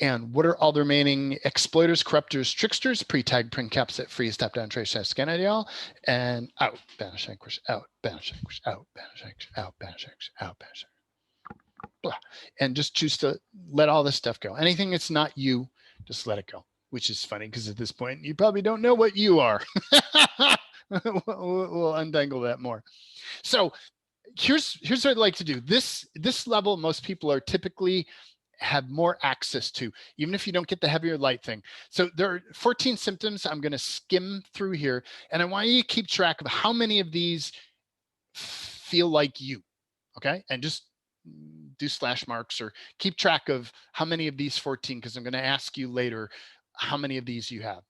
And what are all the remaining exploiters, corruptors, tricksters, pre-tag, pre-encapsulate, freeze, tap down, trace, scan ideal, and out, banish, vanquish, out, banish, vanquish, out, banish, vanquish, out, banish, vanquish, out, banish. Blah. And just choose to let all this stuff go. Anything that's not you, just let it go. Which is funny because at this point, you probably don't know what you are. We'll untangle that more. So here's what I'd like to do. This level, most people are typically have more access to, even if you don't get the heavier light thing. So there are 14 symptoms. I'm going to skim through here. And I want you to keep track of how many of these feel like you. Okay. And just do slash marks or keep track of how many of these 14, because I'm going to ask you later how many of these you have.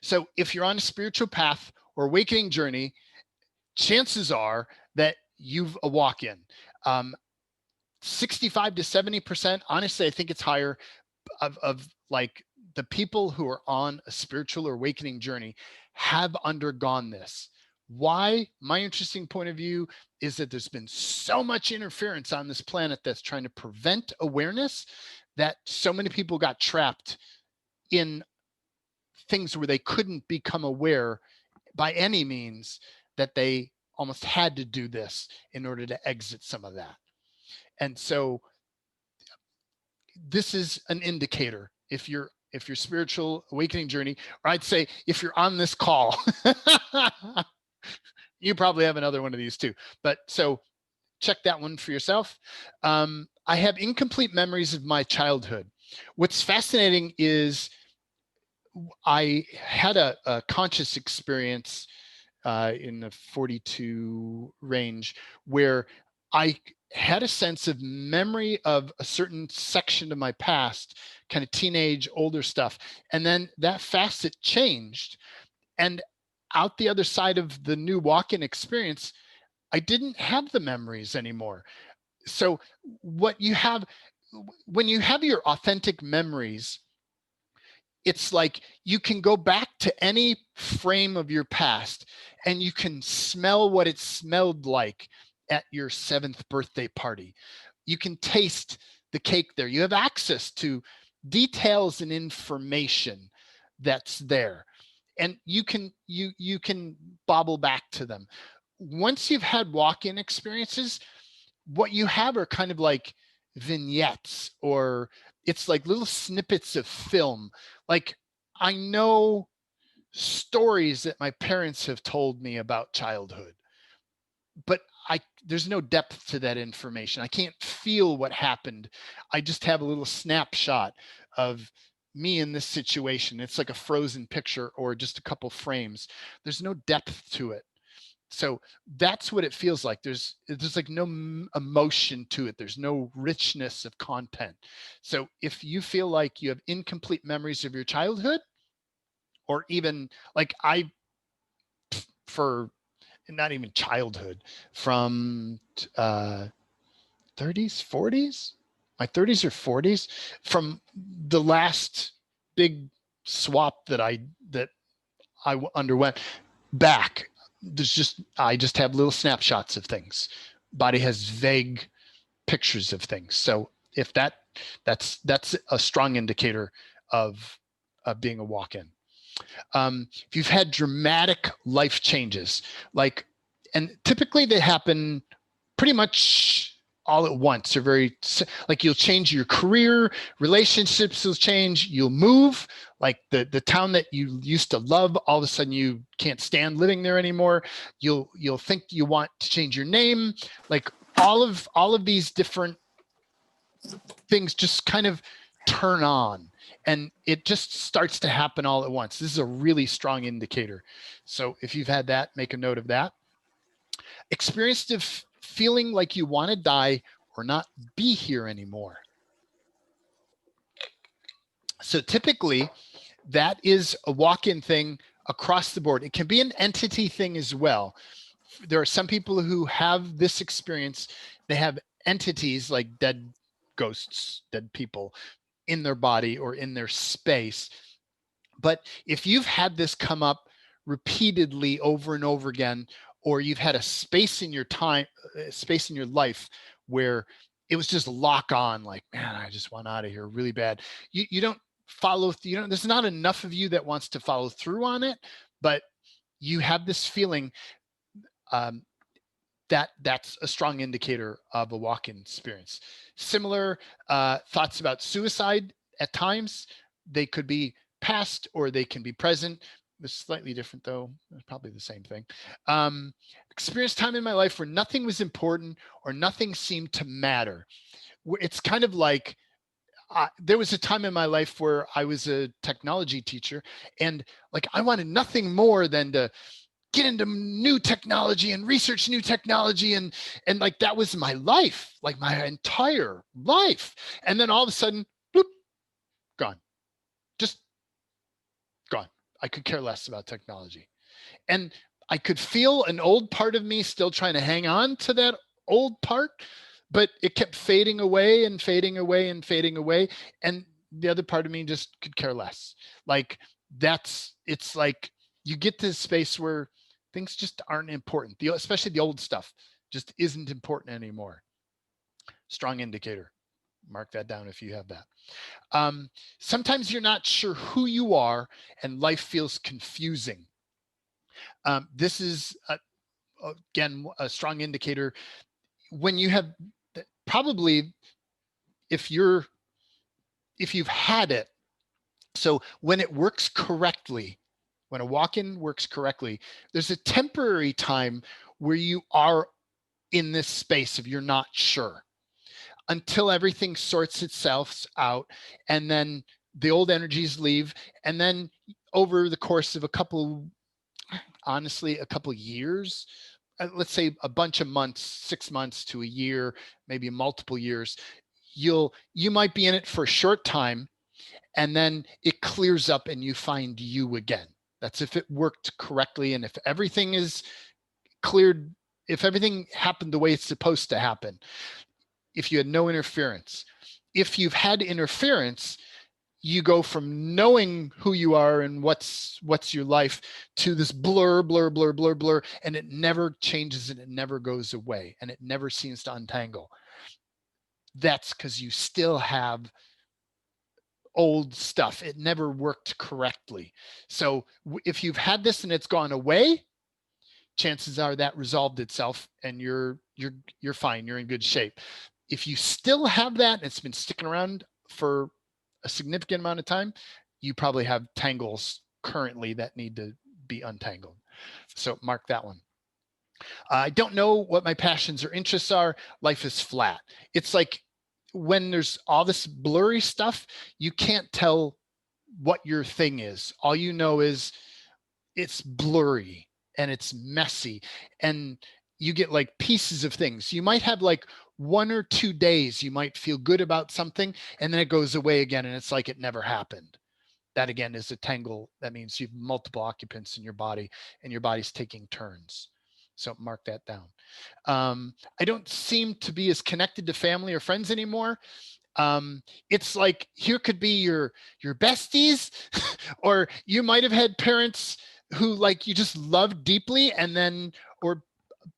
So if you're on a spiritual path or awakening journey, chances are that you've a walk-in. 65 to 70%, honestly, I think it's higher, of like the people who are on a spiritual or awakening journey have undergone this. Why? My interesting point of view is that there's been so much interference on this planet that's trying to prevent awareness, that so many people got trapped in things where they couldn't become aware by any means, that they almost had to do this in order to exit some of that. And so this is an indicator. If your spiritual awakening journey, or I'd say if you're on this call, you probably have another one of these too. But so check that one for yourself. I have incomplete memories of my childhood. What's fascinating is I had a conscious experience in the 42 range where I had a sense of memory of a certain section of my past, kind of teenage, older stuff. And then that facet changed. And out the other side of the new walk-in experience, I didn't have the memories anymore. So what you have, when you have your authentic memories, it's like you can go back to any frame of your past and you can smell what it smelled like at your 7th birthday party. You can taste the cake there. You have access to details and information that's there. And you can bobble back to them. Once you've had walk-in experiences, what you have are kind of like vignettes, or it's like little snippets of film. Like, I know stories that my parents have told me about childhood, but there's no depth to that information. I can't feel what happened. I just have a little snapshot of me in this situation. It's like a frozen picture or just a couple frames. There's no depth to it. So that's what it feels like. There's like no emotion to it. There's no richness of content. So if you feel like you have incomplete memories of your childhood, or even like for not even childhood, from 30s, 40s, my 30s or 40s, from the last big swap that I underwent back, I just have little snapshots of things. Body has vague pictures of things. So if that's a strong indicator of being a walk-in. If you've had dramatic life changes, and typically they happen pretty much all at once. They're like, you'll change your career, relationships will change, you'll move, like the town that you used to love, all of a sudden you can't stand living there anymore. You'll think you want to change your name. Like all of these different things just kind of turn on, and it just starts to happen all at once. This is a really strong indicator. So if you've had that, make a note of that. Experienced of feeling like you want to die or not be here anymore. So typically that is a walk-in thing across the board. It can be an entity thing as well. There are some people who have this experience. They have entities like dead ghosts, dead people in their body or in their space. But if you've had this come up repeatedly over and over again, or you've had a space in your life where it was just lock on, like, man, I just want out of here really bad. You don't follow, there's not enough of you that wants to follow through on it, but you have this feeling, that's a strong indicator of a walk-in experience. Similar thoughts about suicide at times. They could be past or they can be present. It's slightly different though. It's probably the same thing. Experienced time in my life where nothing was important or nothing seemed to matter. It's kind of like, there was a time in my life where I was a technology teacher, and like I wanted nothing more than to get into new technology and research new technology, and like that was my life, like my entire life. And then all of a sudden, bloop, gone, just gone. I could care less about technology. And I could feel an old part of me still trying to hang on to that old part, but it kept fading away and fading away and fading away. And the other part of me just could care less. Like it's like you get to this space where things just aren't important. Especially the old stuff just isn't important anymore. Strong indicator. Mark that down if you have that. Sometimes you're not sure who you are and life feels confusing. This is, again, a strong indicator when you have probably, if you've had it. So when it works correctly, when a walk-in works correctly, there's a temporary time where you are in this space of you're not sure until everything sorts itself out, and then the old energies leave, and then over the course of a couple years, let's say a bunch of months, 6 months to a year, maybe multiple years, you might be in it for a short time, and then it clears up and you find you again. That's if it worked correctly, and if everything is cleared, if everything happened the way it's supposed to happen, if you had no interference. If you've had interference, you go from knowing who you are and what's your life to this blur, and it never changes and it never goes away and it never seems to untangle. That's because you still have old stuff. It never worked correctly. So if you've had this and it's gone away, chances are that resolved itself and you're fine. You're in good shape. If you still have that and it's been sticking around for a significant amount of time, you probably have tangles currently that need to be untangled. So mark that one. I don't know what my passions or interests are. Life is flat. It's like when there's all this blurry stuff, you can't tell what your thing is. All you know is it's blurry and it's messy, and you get like pieces of things. You might have like 1 or 2 days you might feel good about something, and then it goes away again and it's like it never happened. That again is a tangle. That means you've multiple occupants in your body and your body's taking turns. So mark that down. I don't seem to be as connected to family or friends anymore. It's like here could be your besties, or you might have had parents who like you just loved deeply, and then or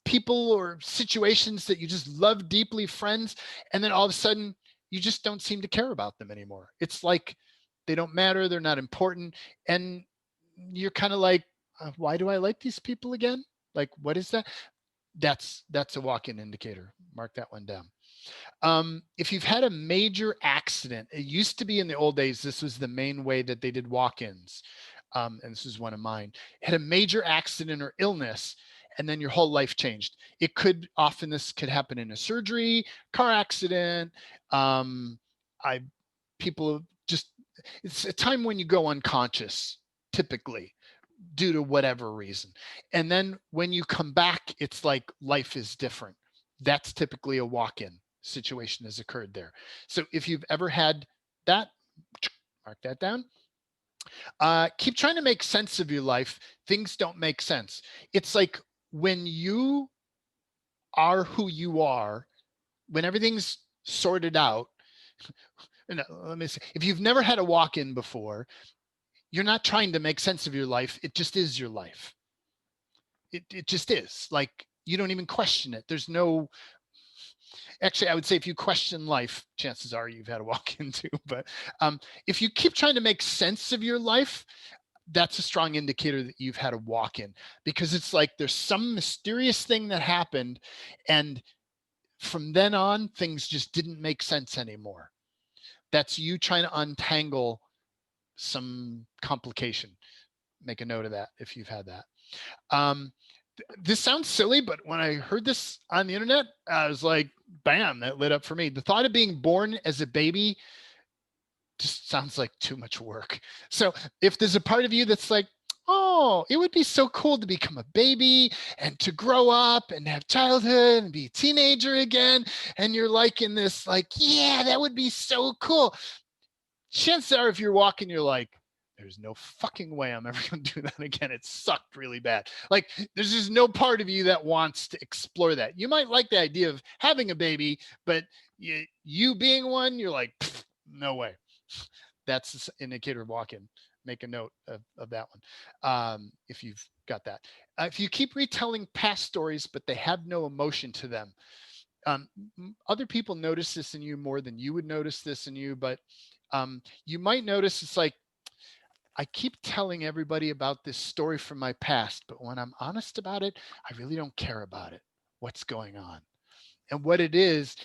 people or situations that you just love deeply, friends, and then all of a sudden you just don't seem to care about them anymore. It's like they don't matter, they're not important, and you're kind of like, why do I like these people again? Like, what is that? That's a walk-in indicator. Mark that one down. If you've had a major accident, it used to be in the old days, this was the main way that they did walk-ins. And this is one of mine. Had a major accident or illness, and then your whole life changed. It could often, this could happen in a surgery, car accident. People just, it's a time when you go unconscious, typically, due to whatever reason. And then when you come back, it's like life is different. That's typically a walk-in situation has occurred there. So if you've ever had that, mark that down. Keep trying to make sense of your life. Things don't make sense. It's like when you are who you are, when everything's sorted out, let me say, if you've never had a walk-in before, you're not trying to make sense of your life. It just is your life. It just is. Like, you don't even question it. There's no, actually, I would say if you question life, chances are you've had a walk-in too. But if you keep trying to make sense of your life, that's a strong indicator that you've had a walk-in, because it's like there's some mysterious thing that happened, and from then on, things just didn't make sense anymore. That's you trying to untangle some complication. Make a note of that if you've had that. This sounds silly, but when I heard this on the internet, I was like, bam, that lit up for me. The thought of being born as a baby just sounds like too much work. So if there's a part of you that's like, oh, it would be so cool to become a baby and to grow up and have childhood and be a teenager again, and you're like in this, like, yeah, that would be so cool. Chances are if you're walking, you're like, there's no fucking way I'm ever going to do that again. It sucked really bad. Like, there's just no part of you that wants to explore that. You might like the idea of having a baby, but you being one, you're like, no way. That's the indicator of walk-in. Make a note of that one if you've got that. If you keep retelling past stories, but they have no emotion to them, other people notice this in you more than you would notice this in you, but you might notice it's like, I keep telling everybody about this story from my past, but when I'm honest about it, I really don't care about it. What's going on? And what it is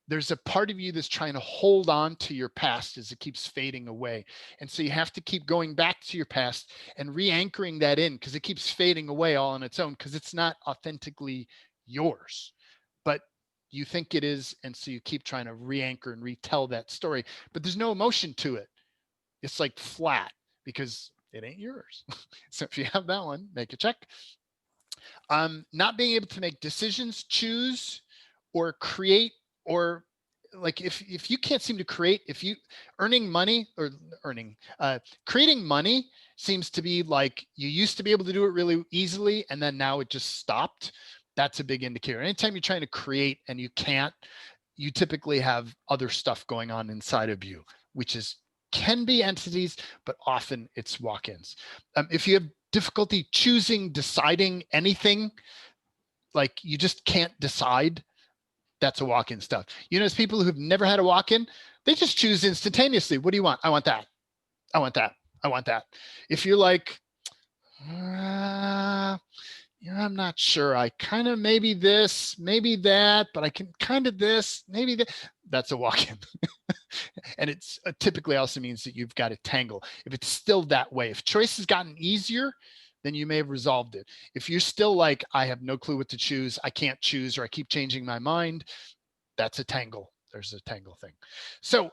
there's a part of you that's trying to hold on to your past as it keeps fading away. And so you have to keep going back to your past and re-anchoring that in, because it keeps fading away all on its own, because it's not authentically yours, but you think it is. And so you keep trying to re-anchor and retell that story, but there's no emotion to it. It's like flat because it ain't yours. So if you have that one, make a check. Not being able to make decisions, choose, or create, or like if you can't seem to create, if you creating money seems to be like you used to be able to do it really easily, and then now it just stopped. That's a big indicator. Anytime you're trying to create and you can't, you typically have other stuff going on inside of you, which can be entities, but often it's walk-ins. If you have difficulty choosing, deciding anything, like you just can't decide, that's a walk-in stuff. You know, it's people who've never had a walk-in, they just choose instantaneously. What do you want? I want that. I want that. I want that. If you're like, I'm not sure. I kind of maybe this, maybe that, but I can kind of this, maybe that. That's a walk-in. And it's typically also means that you've got a tangle. If it's still that way, if choice has gotten easier, then you may have resolved it. If you're still like, I have no clue what to choose, I can't choose, or I keep changing my mind, that's a tangle. There's a tangle thing. So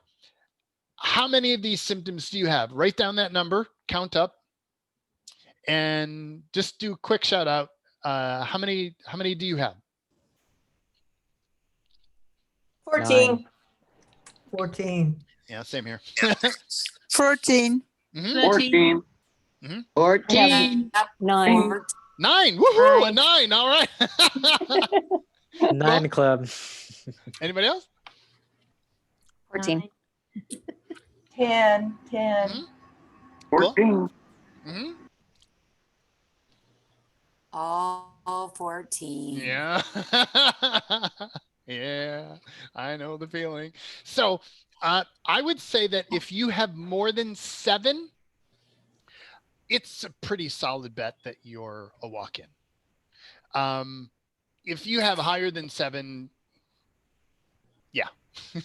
how many of these symptoms do you have? Write down that number, count up, and just do a quick shout out. How many do you have? 14. 14. Yeah, same here. 14. 14. 14. 9. 9. Woohoo! A 9. 9. All right. 9 club. Anybody else? 14. 10. 10. 14. Mm-hmm. All 14. Yeah. Yeah, I know the feeling. So I would say that if you have more than 7, it's a pretty solid bet that you're a walk-in. If you have higher than 7, yeah,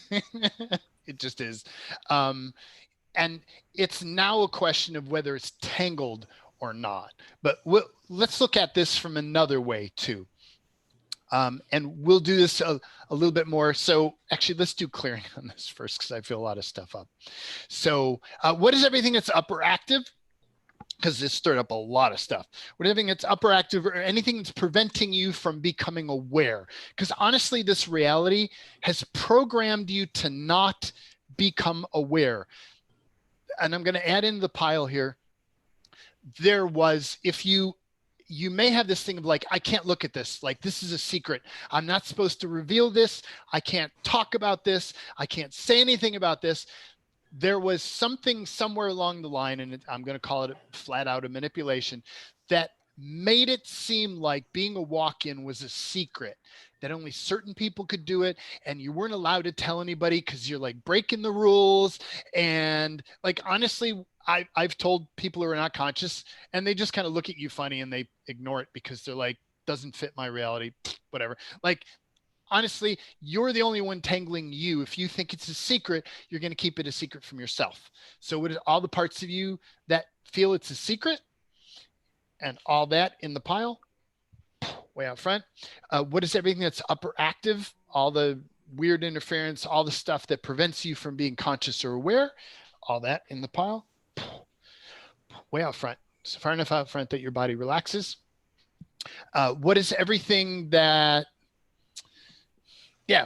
it just is. And it's now a question of whether it's tangled or not. But let's look at this from another way too. And we'll do this a little bit more. So actually, let's do clearing on this first, because I feel a lot of stuff up. So what is everything that's up or active? Because this stirred up a lot of stuff. What everything that's up or active, or anything that's preventing you from becoming aware? Because honestly, this reality has programmed you to not become aware. And I'm going to add in the pile here. There was, if you may have this thing of like, I can't look at this. Like, this is a secret. I'm not supposed to reveal this. I can't talk about this. I can't say anything about this. There was something somewhere along the line, and I'm going to call it flat out a manipulation, that made it seem like being a walk-in was a secret, that only certain people could do it, and you weren't allowed to tell anybody because you're like breaking the rules. And like, honestly, I've told people who are not conscious, and they just kind of look at you funny and they ignore it because they're like, doesn't fit my reality, whatever. Like, honestly, you're the only one tangling you. If you think it's a secret, you're going to keep it a secret from yourself. So what is all the parts of you that feel it's a secret, and all that in the pile, way out front? What is everything that's upper active? All the weird interference, all the stuff that prevents you from being conscious or aware, all that in the pile, way out front. So far enough out front that your body relaxes. What is everything that,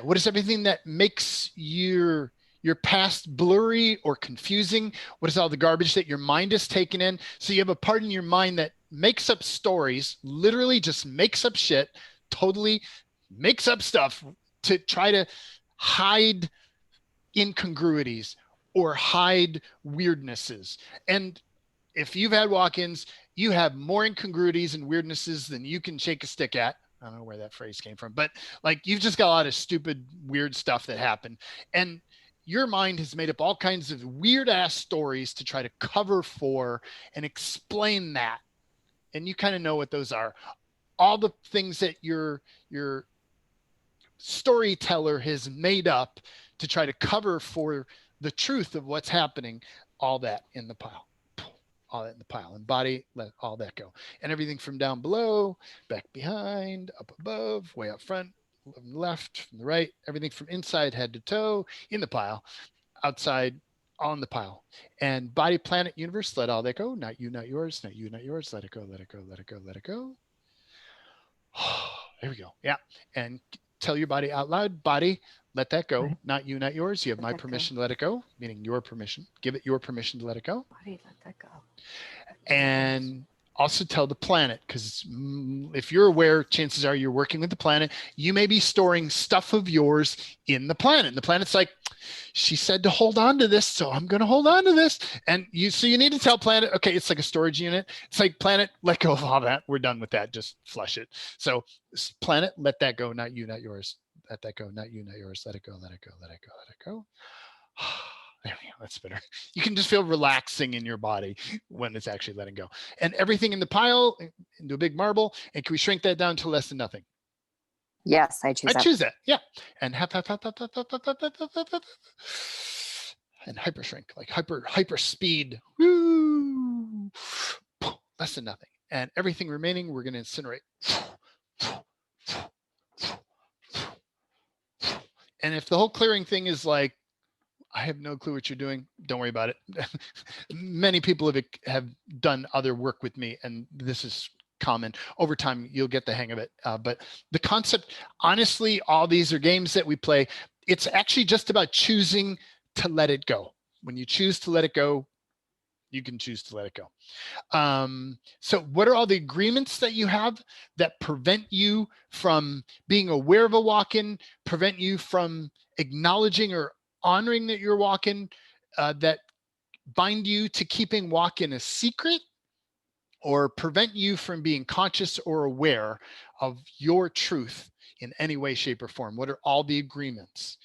what is everything that makes your past blurry or confusing? What is all the garbage that your mind is taking in? So you have a part in your mind that makes up stories, literally just makes up shit, totally makes up stuff to try to hide incongruities or hide weirdnesses. And if you've had walk-ins, you have more incongruities and weirdnesses than you can shake a stick at. I don't know where that phrase came from, but like you've just got a lot of stupid, weird stuff that happened. And your mind has made up all kinds of weird ass stories to try to cover for and explain that. And you kind of know what those are. All the things that your storyteller has made up to try to cover for the truth of what's happening, all that in the pile. All that in the pile. And body, let all that go. And everything from down below, back behind, up above, way up front, from the left, from the right, everything from inside head to toe in the pile, outside on the pile. And body, planet, universe, let all that go. Not you, not yours, not you, not yours. Let it go, let it go, let it go, let it go. There we go. Yeah. And tell your body out loud, body, let that go. Right. Not you, not yours. You have Let my that go. permission to let it go, meaning your permission. Give it your permission to let it go. Body, let that go. And also tell the planet, because if you're aware, chances are you're working with the planet. You may be storing stuff of yours in the planet. And the planet's like, she said to hold on to this, so I'm going to hold on to this. And so you need to tell planet, okay, it's like a storage unit. It's like, planet, let go of all that. We're done with that. Just flush it. So planet, let that go. Not you, not yours. Let that go. Not you, not yours. Let it go. Let it go. Let it go. Let it go. There we go. That's better. You can just feel relaxing in your body when it's actually letting go. And everything in the pile into a big marble. And can we shrink that down to less than nothing? Yes, I choose I that. choose that. Yeah. And and hyper shrink, like hyper speed. Woo! Less than nothing. And everything remaining, we're going to incinerate. And if the whole clearing thing is like, I have no clue what you're doing, don't worry about it. Many people have done other work with me, and this is common. Over time, you'll get the hang of it. But the concept, honestly, all these are games that we play. It's actually just about choosing to let it go. When you choose to let it go, you can choose to let it go. So what are all the agreements that you have that prevent you from being aware of a walk-in, prevent you from acknowledging or honoring that you're walk-in, that bind you to keeping walk-in a secret, or prevent you from being conscious or aware of your truth in any way, shape, or form? What are all the agreements?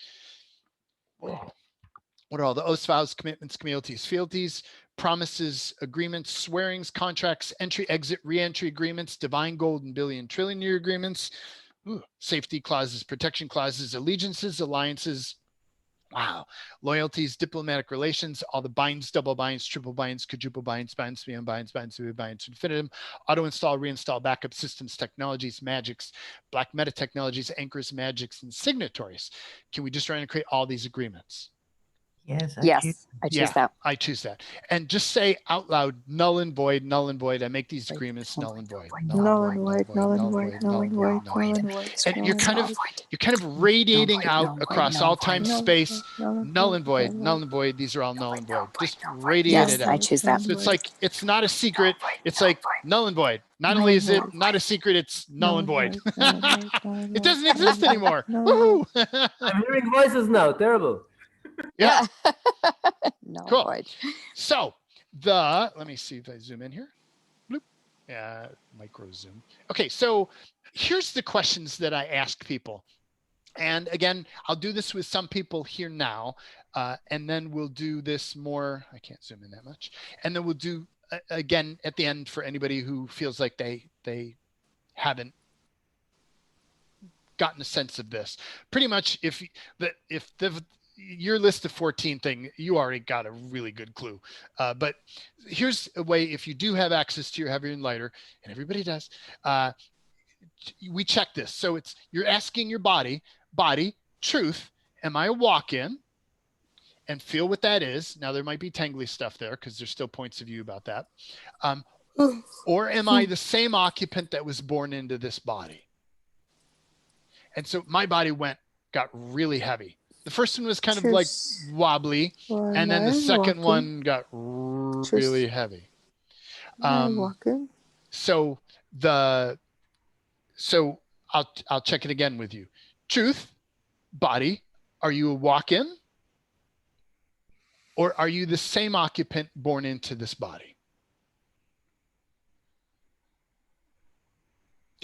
What are all the oaths, vows, commitments, communities, fealties, promises, agreements, swearings, contracts, entry, exit, re-entry agreements, divine, golden, billion, trillion year agreements, safety clauses, protection clauses, allegiances, alliances, wow, loyalties, diplomatic relations, all the binds, double binds, triple binds, quadruple binds, binds, beyond binds, binds, binds, infinitum, auto install, reinstall, backup systems, technologies, magics, black meta technologies, anchors, magics, and signatories. Can we just try and create all these agreements? Yes, Yes, I choose that. I choose that. And just say out loud, null and void, null and void. I make these agreements null and void. Null and void, null and void, null and void, null and void. And you're kind of radiating out across all time, space, null and void, null and void. These are all null and void. Just radiate it Yes, I out. choose that. So it's like, it's not a secret. It's like null and void. Not only is it not a secret, it's null and void. It doesn't exist anymore. Woohoo! I'm hearing voices now. Terrible. Yeah. No, Cool. void. So let me see if I zoom in here. Bloop. Yeah, micro zoom. Okay, so here's the questions that I ask people. And again, I'll do this with some people here now, and then we'll do this more. I can't zoom in that much. And then we'll do again at the end for anybody who feels like they haven't gotten a sense of this. Pretty much, if your list of 14 thing, you already got a really good clue. But here's a way, if you do have access to your heavier and lighter, and everybody does, we check this. So you're asking your body, truth, am I a walk-in? And feel what that is. Now there might be tangly stuff there because there's still points of view about that. Or am I the same occupant that was born into this body? And so my body got really heavy. The first one was kind of like wobbly, and then the second one got really heavy. So I'll check it again with you. Truth, body, are you a walk-in? or are you the same occupant born into this body?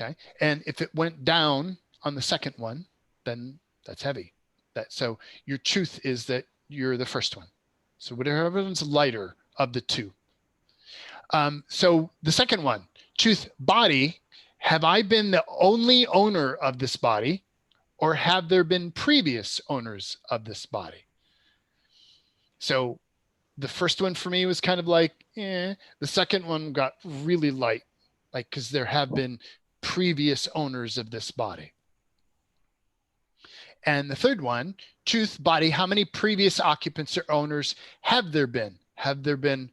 Okay. And if it went down on the second one, then that's heavy. So your truth is that you're the first one. So whatever one's lighter of the two. So the second one, truth, body, have I been the only owner of this body, or have there been previous owners of this body? So the first one for me was kind of like, eh. The second one got really light, like, because there have been previous owners of this body. And the third one, truth, body, how many previous occupants or owners have there been? Have there been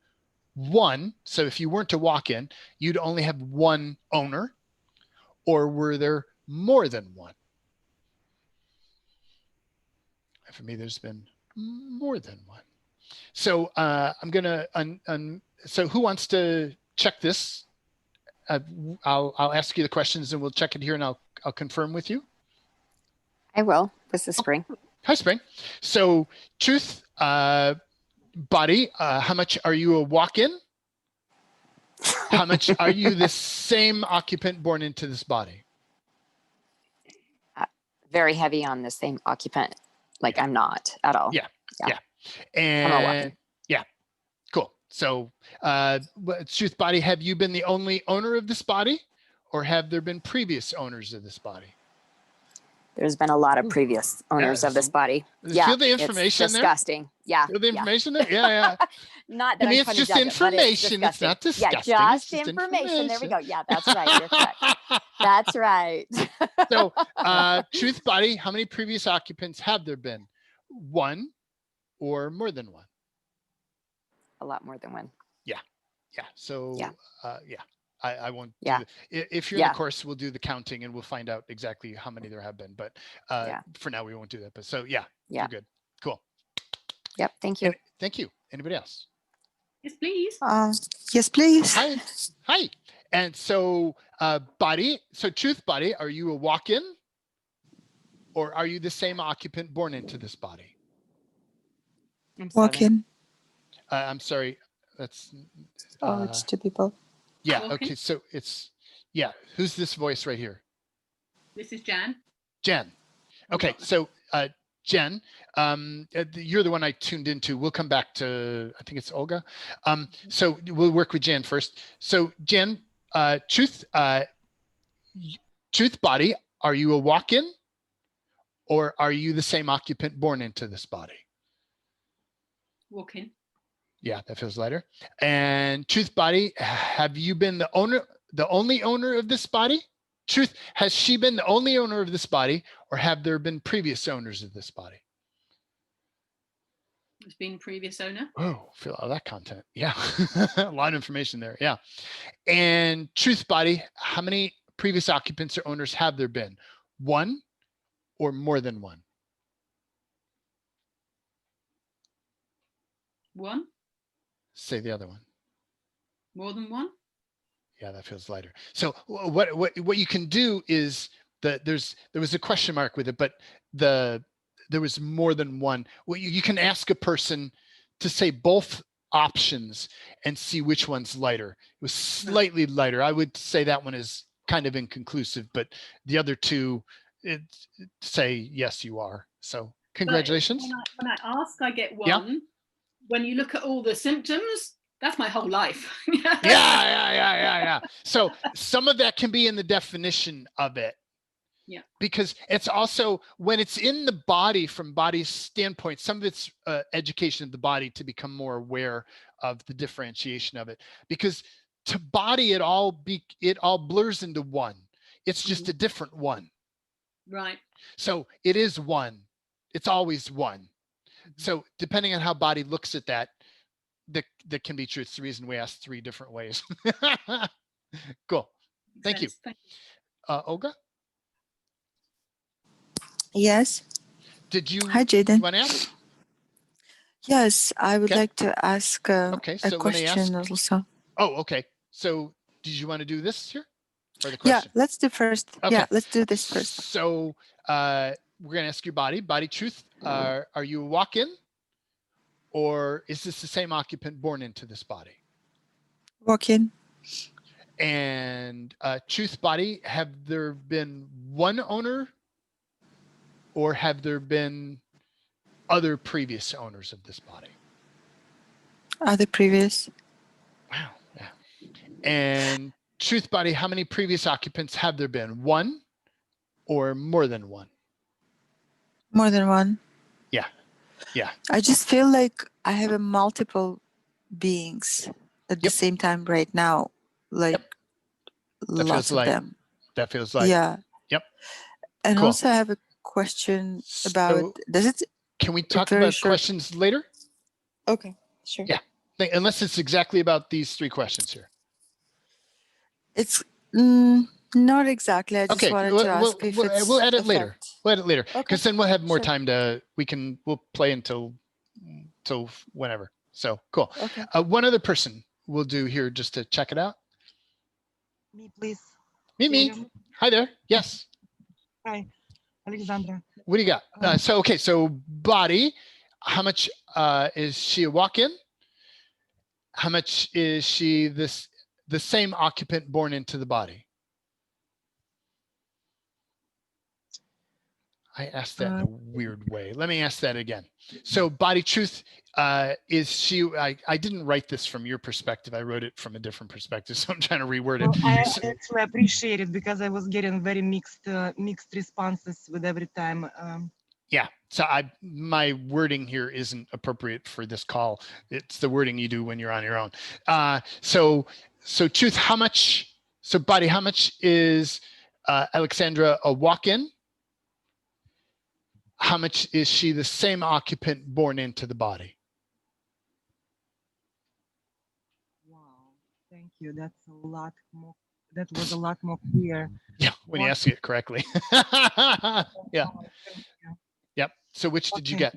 one? So if you weren't to walk in, you'd only have one owner, or were there more than one? And for me, there's been more than one. So I'm gonna, so who wants to check this? I'll ask you the questions and we'll check it here, and I'll confirm with you. I will. This is Spring. Hi, Spring. So truth, body, how much are you a walk-in? How much are you the same occupant born into this body? Very heavy on the same occupant. Like I'm not at all. Yeah. Yeah. And yeah, cool. So truth, body, have you been the only owner of this body, or have there been previous owners of this body? There's been a lot of previous owners of this body. Yeah, feel the information it's disgusting. there? Yeah, feel the information there? Yeah. Not that I mean, I'm it's trying just to judge information. It, it's not disgusting. Yeah, It's just just information. There we go. Yeah, that's right. You're correct. That's right. So, truth, body, how many previous occupants have there been? One or more than one? A lot more than one. Yeah. So, yeah. I won't. Yeah. If you're in the course, we'll do the counting and we'll find out exactly how many there have been. But for now, we won't do that. But so, you're good. Cool. Yep. Thank you. Thank you. Anybody else? Yes, please. Yes, please. Hi. And so, body. So, truth, body. Are you a walk-in, or are you the same occupant born into this body? Walk-in. I'm sorry. That's. It's two people. Yeah. Walk-in? Okay. So it's. Yeah. Who's this voice right here? This is Jan. Jen. Okay. So, Jen, you're the one I tuned into. We'll come back to, I think it's Olga. So we'll work with Jen first. So Jen, truth, body, are you a walk-in, or are you the same occupant born into this body? Walk-in. Yeah, that feels lighter. And truth, body, have you been the only owner of this body? Truth, has she been the only owner of this body, or have there been previous owners of this body? There's been previous owner. Oh, feel all that content. Yeah, a lot of information there. Yeah. And truth, body, how many previous occupants or owners have there been? One or more than one? One. Say the other one. More than one. Yeah, that feels lighter. So what you can do is there was a question mark with it, but there was more than one. Well, you can ask a person to say both options and see which one's lighter. It was slightly lighter. I would say that one is kind of inconclusive, but the other two say yes, you are. So congratulations. When I ask, I get one. Yeah. When you look at all the symptoms, that's my whole life. Yeah. So some of that can be in the definition of it. Yeah. Because it's also, when it's in the body, from body's standpoint, some of it's education of the body to become more aware of the differentiation of it. Because to body, it all blurs into one. It's just a different one. Right. So it is one. It's always one. So depending on how body looks at that, that can be true. It's the reason we asked 3 different ways. Cool. Thank you. Olga? Yes. Did you? Hi, Jaden. Want to ask? Yes, I would like to ask a question also. Oh, okay. So did you want to do this here? Or the question? Yeah, let's do first. Okay. Yeah, let's do this first. So we're going to ask your body truth. Are you a walk-in, or is this the same occupant born into this body? Walk-in. And truth body, have there been one owner, or have there been other previous owners of this body? Other previous. Wow. Yeah. And truth body, how many previous occupants have there been? One or more than one? More than one. Yeah. Yeah. I just feel like I have a multiple beings at the same time right now. Like lots of them. That feels like. Yeah. Yep. And Cool. also I have a question about, does it? Can we talk about questions later? Okay, sure. Yeah. Unless it's exactly about these three questions here. It's not exactly. I just wanted to ask if it's we'll edit later. effect. We'll edit later because then we'll have more Sure. time to. We'll play until whenever. So cool. Okay. One other person will do here just to check it out. Me, please. Me. Hi there. Yes. Hi, Alexandra. What do you got? So body. How much is she a walk-in? How much is she the same occupant born into the body? I asked that in a weird way. Let me ask that again. So body truth, is she, I didn't write this from your perspective. I wrote it from a different perspective. So I'm trying to reword it. Well, I actually appreciate it because I was getting very mixed responses with every time. Yeah. So my wording here isn't appropriate for this call. It's the wording you do when you're on your own. So truth, how much, so body, how much is Alexandra a walk-in? How much is she the same occupant born into the body? Wow, thank you. That's a lot more. That was a lot more clear. Yeah, when you ask it correctly. Yeah. Yep. So which did you get?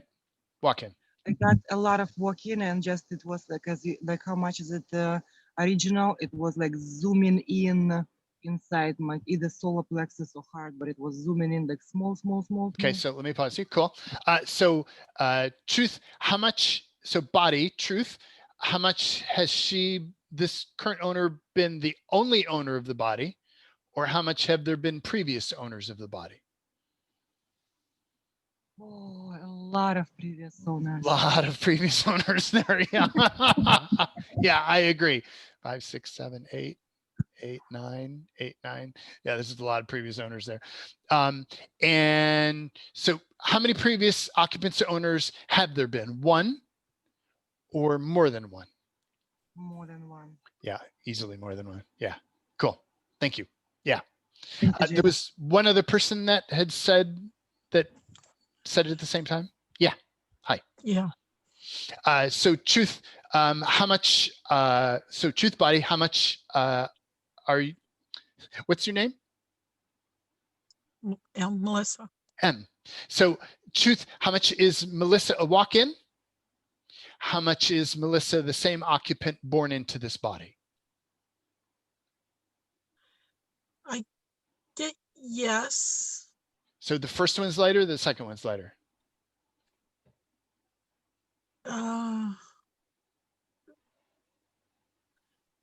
Walk-in. I got a lot of walk-in, and just it was like how much is it original? It was like zooming in inside my either solar plexus or heart, but it was zooming in like small. Okay, so let me pause here. Cool. Truth, how much, so body, truth, how much has this current owner, been the only owner of the body, or how much have there been previous owners of the body? Oh, a lot of previous owners. A lot of previous owners there. Yeah. Yeah, I agree. 5, 6, 7, 8. 8, 9. Yeah, this is a lot of previous owners there. And so how many previous occupants or owners have there been? One or more than one? More than one. Yeah, easily more than one. Yeah, cool. Thank you. Yeah. Thank you, There was one other person that had said it at the same time. Yeah. Hi. Yeah. So truth, how much, so truth body, how much, are you, what's your name? Melissa. M. So truth, how much is Melissa a walk-in? How much is Melissa the same occupant born into this body? I get yes. So the first one's lighter, the second one's lighter.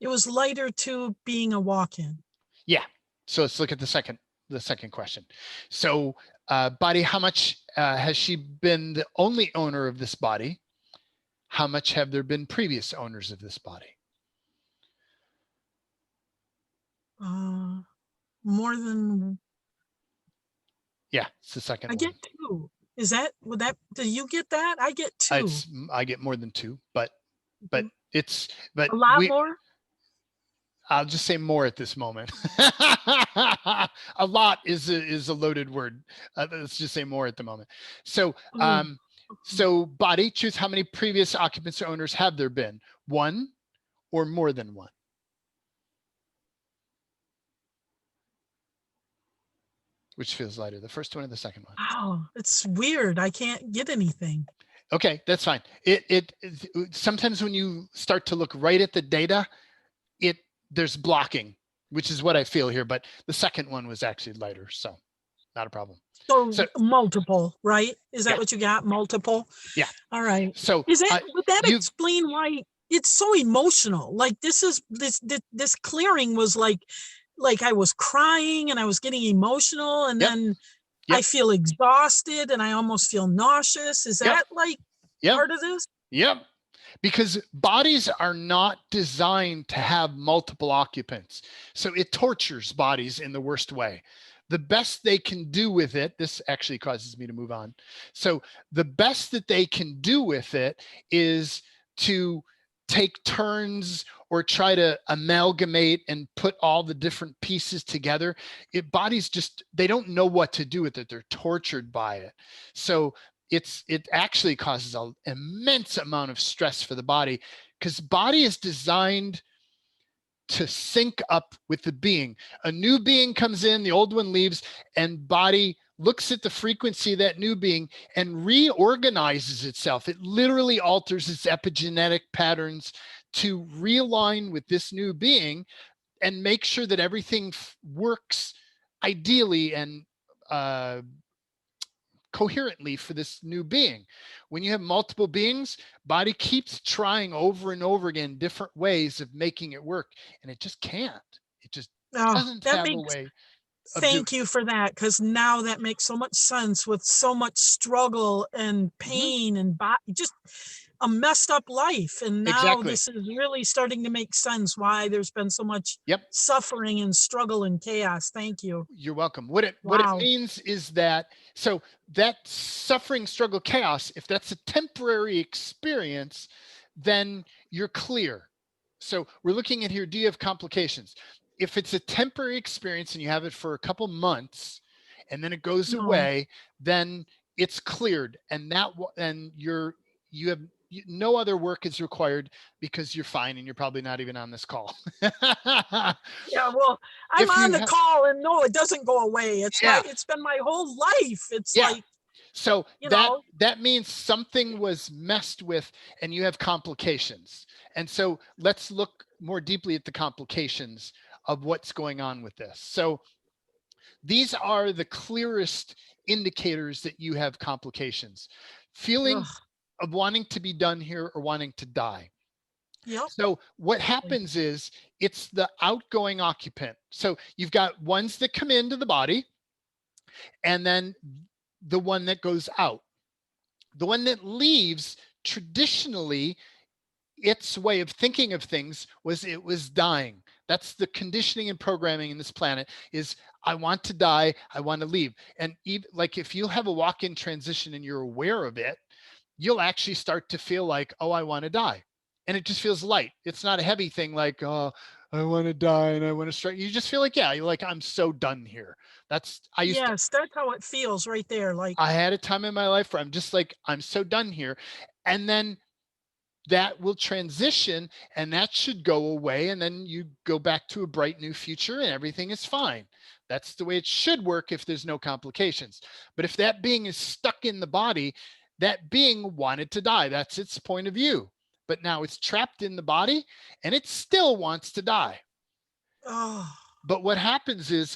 It was lighter to being a walk-in. Yeah. So let's look at the second question. So body, how much has she been the only owner of this body? How much have there been previous owners of this body? More than. Yeah, it's the second I one. get 2. Is that, do you get that? I get 2. I get more than 2, but a lot more? I'll just say more at this moment. A lot is a loaded word. Let's just say more at the moment. So, so body, truth, how many previous occupants or owners have there been? One or more than one? Which feels lighter, the first one or the second one? Wow, it's weird. I can't get anything. Okay, that's fine. It sometimes when you start to look right at the data, there's blocking, which is what I feel here, but the second one was actually lighter. So Not a problem. So, So- multiple, right? Is that Yeah. what you got? Multiple? Yeah. All right. So Is that, would that you- explain why it's so emotional? Like this clearing was like I was crying and I was getting emotional, and Yep. then Yep. I feel exhausted and I almost feel nauseous. Is Yep. that like Yep. part of this? Yep. Because bodies are not designed to have multiple occupants. So it tortures bodies in the worst way. The best they can do with it, this actually causes me to move on. So the best that they can do with it is to take turns or try to amalgamate and put all the different pieces together. Bodies just, they don't know what to do with it. They're tortured by it. So it actually causes an immense amount of stress for the body, because body is designed to sync up with the being. A new being comes in, the old one leaves, and body looks at the frequency of that new being and reorganizes itself. It literally alters its epigenetic patterns to realign with this new being and make sure that everything works ideally and coherently for this new being. When you have multiple beings, body keeps trying over and over again different ways of making it work, and it just can't. It just doesn't have a way. Thank you for that, because now that makes so much sense with so much struggle and pain and just a messed up life. And now Exactly. this is really starting to make sense why there's been so much Yep. suffering and struggle and chaos. Thank you. You're welcome. What it Wow. means is that, so that suffering, struggle, chaos, if that's a temporary experience, then you're clear. So we're looking at here, do you have complications? If it's a temporary experience and you have it for a couple months and then it goes away, then it's cleared, and you have no other work is required because you're fine and you're probably not even on this call. Yeah, well, I'm on the call, and no, it doesn't go away. It's like, it's been my whole life. It's like, so you that know. that means something was messed with and you have complications. And so let's look more deeply at the complications of what's going on with this. So these are the clearest indicators that you have complications. Feeling of wanting to be done here or wanting to die. Yep. So what happens is it's the outgoing occupant. So you've got ones that come into the body and then the one that goes out. The one that leaves, traditionally, its way of thinking of things was it was dying. That's the conditioning and programming in this planet is, I want to die, I want to leave. And even, like, if you have a walk-in transition and you're aware of it, you'll actually start to feel like, oh, I want to die. And it just feels light. It's not a heavy thing like, oh, I want to die and I want to strike. You just feel like, yeah, you're like, I'm so done here. That's how it feels right there. Like, I had a time in my life where I'm just like, I'm so done here. And then that will transition and that should go away. And then you go back to a bright new future and everything is fine. That's the way it should work if there's no complications. But if that being is stuck in the body, that being wanted to die. That's its point of view. But now it's trapped in the body and it still wants to die. oh, But what happens is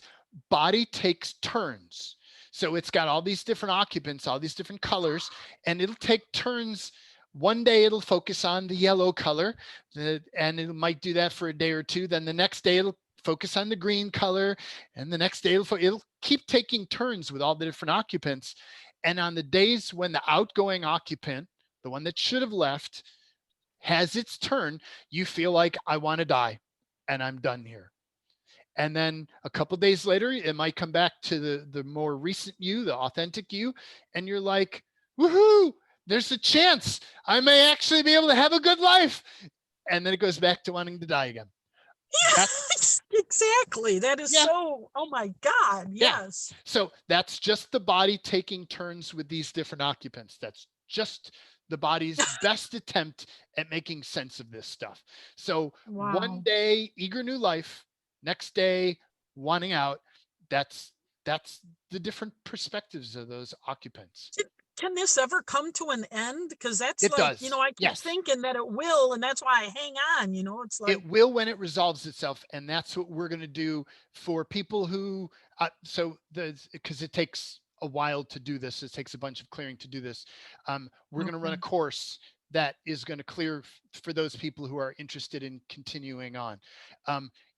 body takes turns. So it's got all these different occupants, all these different colors, and it'll take turns. One day it'll focus on the yellow color, and it might do that for a day or two. Then the next day it'll focus on the green color, and the next day it'll keep taking turns with all the different occupants. And on the days when the outgoing occupant, the one that should have left, has its turn, you feel like, I want to die and I'm done here. And then a couple of days later, it might come back to the more recent you, the authentic you, and you're like, woohoo, there's a chance I may actually be able to have a good life. And then it goes back to wanting to die again. Yes, exactly. That is so, oh my God, yes. Yeah. So that's just the body taking turns with these different occupants. That's just the body's best attempt at making sense of this stuff. So one day, eager new life, next day, wanting out. That's the different perspectives of those occupants. can this ever come to an end? Because that's It like, you does. know, I keep Yes. thinking that it will, and that's why I hang on, you know, it's like. It will when it resolves itself. And that's what we're going to do for people who, because it takes a while to do this. It takes a bunch of clearing to do this. We're going to run a course that is going to clear for those people who are interested in continuing on.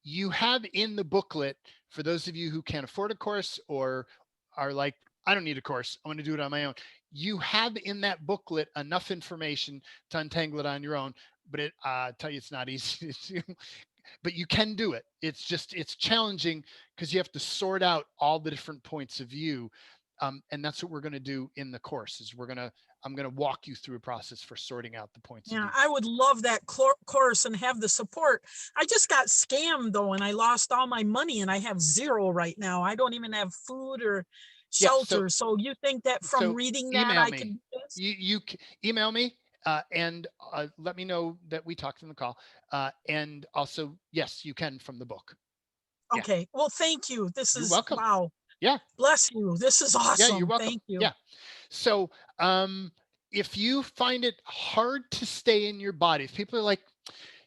You have in the booklet, for those of you who can't afford a course or are like, I don't need a course, I want to do it on my own. You have in that booklet enough information to untangle it on your own, but I tell you, it's not easy to do, but you can do it. It's challenging because you have to sort out all the different points of view. And that's what we're going to do in the course is I'm going to walk you through a process for sorting out the points of view. I would love that course and have the support. I just got scammed though, and I lost all my money and I have zero right now. I don't even have food or shelter. So you think that from reading that I can do this? You email me and let me know that we talked in the call. And also, yes, you can from the book. Okay. Well, thank you. This You're is welcome. wow. Yeah. Bless you. This is awesome. Yeah, you're welcome. Thank you. Yeah. So if you find it hard to stay in your body, if people are like,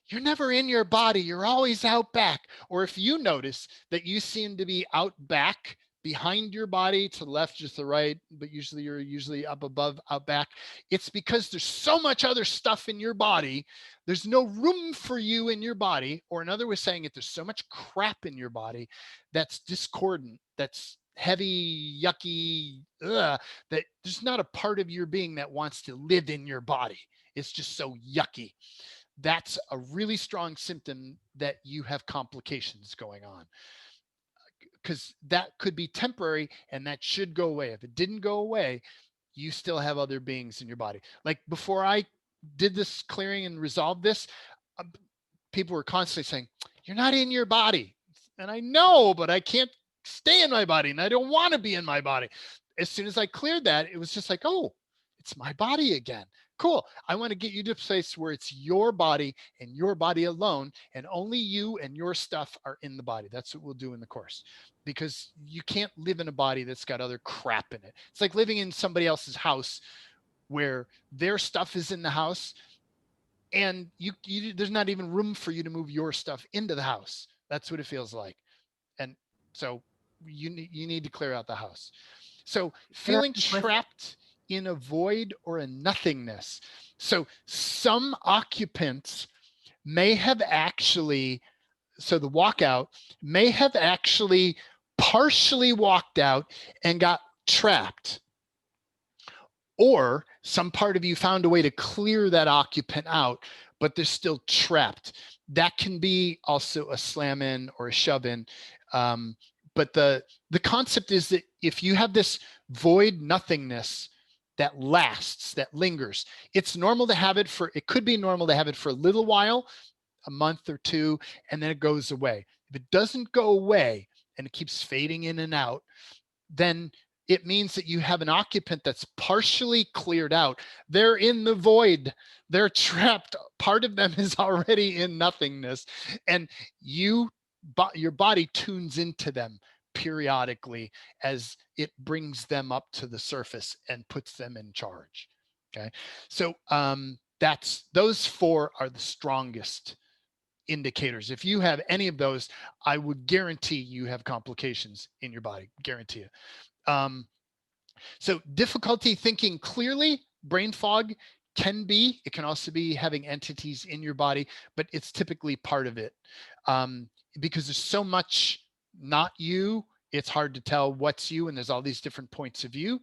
you're never in your body, you're always out back, or if you notice that you seem to be out back behind your body to the left, just the right, but you're usually up above, out back, it's because there's so much other stuff in your body. There's no room for you in your body, or another way of saying it, there's so much crap in your body that's discordant, that's heavy, yucky, that there's not a part of your being that wants to live in your body. It's just so yucky. That's a really strong symptom that you have complications going on, because that could be temporary and that should go away. If it didn't go away, you still have other beings in your body. Like before I did this clearing and resolved this, people were constantly saying, you're not in your body. And I know, but I can't stay in my body and I don't want to be in my body. As soon as I cleared that, it was just like, oh, it's my body again. Cool. I want to get you to a place where it's your body and your body alone, and only you and your stuff are in the body. That's what we'll do in the course, because you can't live in a body that's got other crap in it. It's like living in somebody else's house where their stuff is in the house and you there's not even room for you to move your stuff into the house. That's what it feels like. And so you need to clear out the house. So feeling trapped in a void or a nothingness. So some occupants may have actually, so the walkout may have actually partially walked out and got trapped. Or some part of you found a way to clear that occupant out, but they're still trapped. That can be also a slam in or a shove in. But the concept is that if you have this void nothingness that lasts, that lingers, it's normal to have it for, it could be normal to have it for a little while, a month or two, and then it goes away. If it doesn't go away and it keeps fading in and out, then it means that you have an occupant that's partially cleared out. They're in the void. They're trapped. Part of them is already in nothingness. And your body tunes into them periodically as it brings them up to the surface and puts them in charge. Okay. So those four are the strongest indicators. If you have any of those, I would guarantee you have complications in your body. Guarantee it. So difficulty thinking clearly, brain fog it can also be having entities in your body, but it's typically part of it. Because there's so much not you, it's hard to tell what's you, and there's all these different points of view.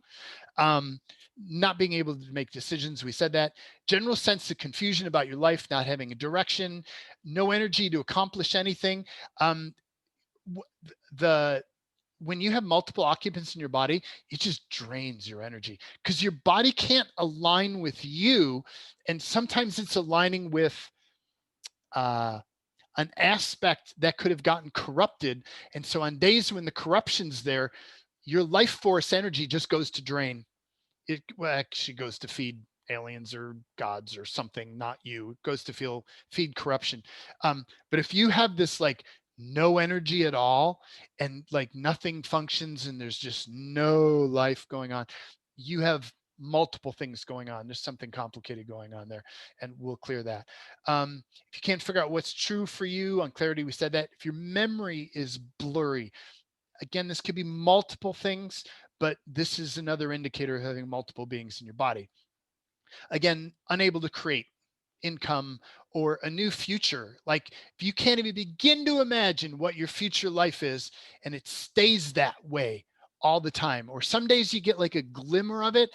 Not being able to make decisions, we said that. General sense of confusion about your life, not having a direction, no energy to accomplish anything. When you have multiple occupants in your body, it just drains your energy because your body can't align with you. And sometimes it's aligning with an aspect that could have gotten corrupted. And so on days when the corruption's there, your life force energy just goes to drain. It actually goes to feed aliens or gods or something, not you. It goes to feed corruption. But if you have this like no energy at all and like nothing functions and there's just no life going on, you have multiple things going on. There's something complicated going on there, and we'll clear that. If you can't figure out what's true for you on clarity, we said that. If your memory is blurry, again, this could be multiple things, but this is another indicator of having multiple beings in your body. Again, unable to create income or a new future. Like if you can't even begin to imagine what your future life is, and it stays that way all the time, or some days you get like a glimmer of it.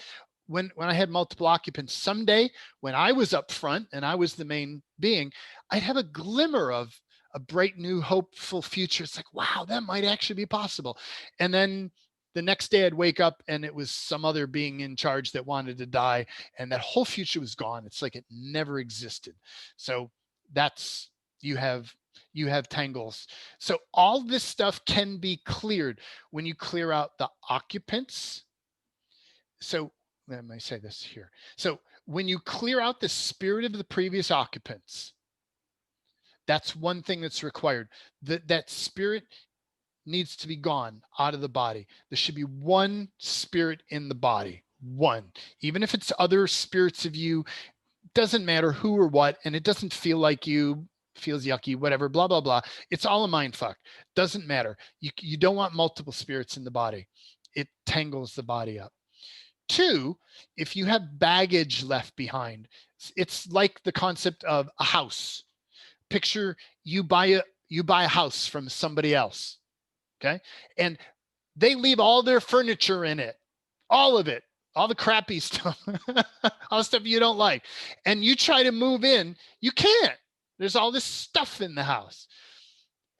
When I had multiple occupants, someday when I was up front and I was the main being, I'd have a glimmer of a bright new hopeful future. It's like, wow, that might actually be possible. And then the next day I'd wake up and it was some other being in charge that wanted to die, and that whole future was gone. It's like it never existed. So that's, you have tangles. So all this stuff can be cleared when you clear out the occupants. So let me say this here. So when you clear out the spirit of the previous occupants, that's one thing that's required. That spirit needs to be gone out of the body. There should be one spirit in the body. One. Even if it's other spirits of you, doesn't matter who or what, and it doesn't feel like you, feels yucky, whatever, blah, blah, blah. It's all a mind fuck. Doesn't matter. You don't want multiple spirits in the body. It tangles the body up. Two, if you have baggage left behind, it's like the concept of a house. Picture you buy a house from somebody else, okay? And they leave all their furniture in it, all of it, all the crappy stuff, all the stuff you don't like. And you try to move in, you can't. There's all this stuff in the house.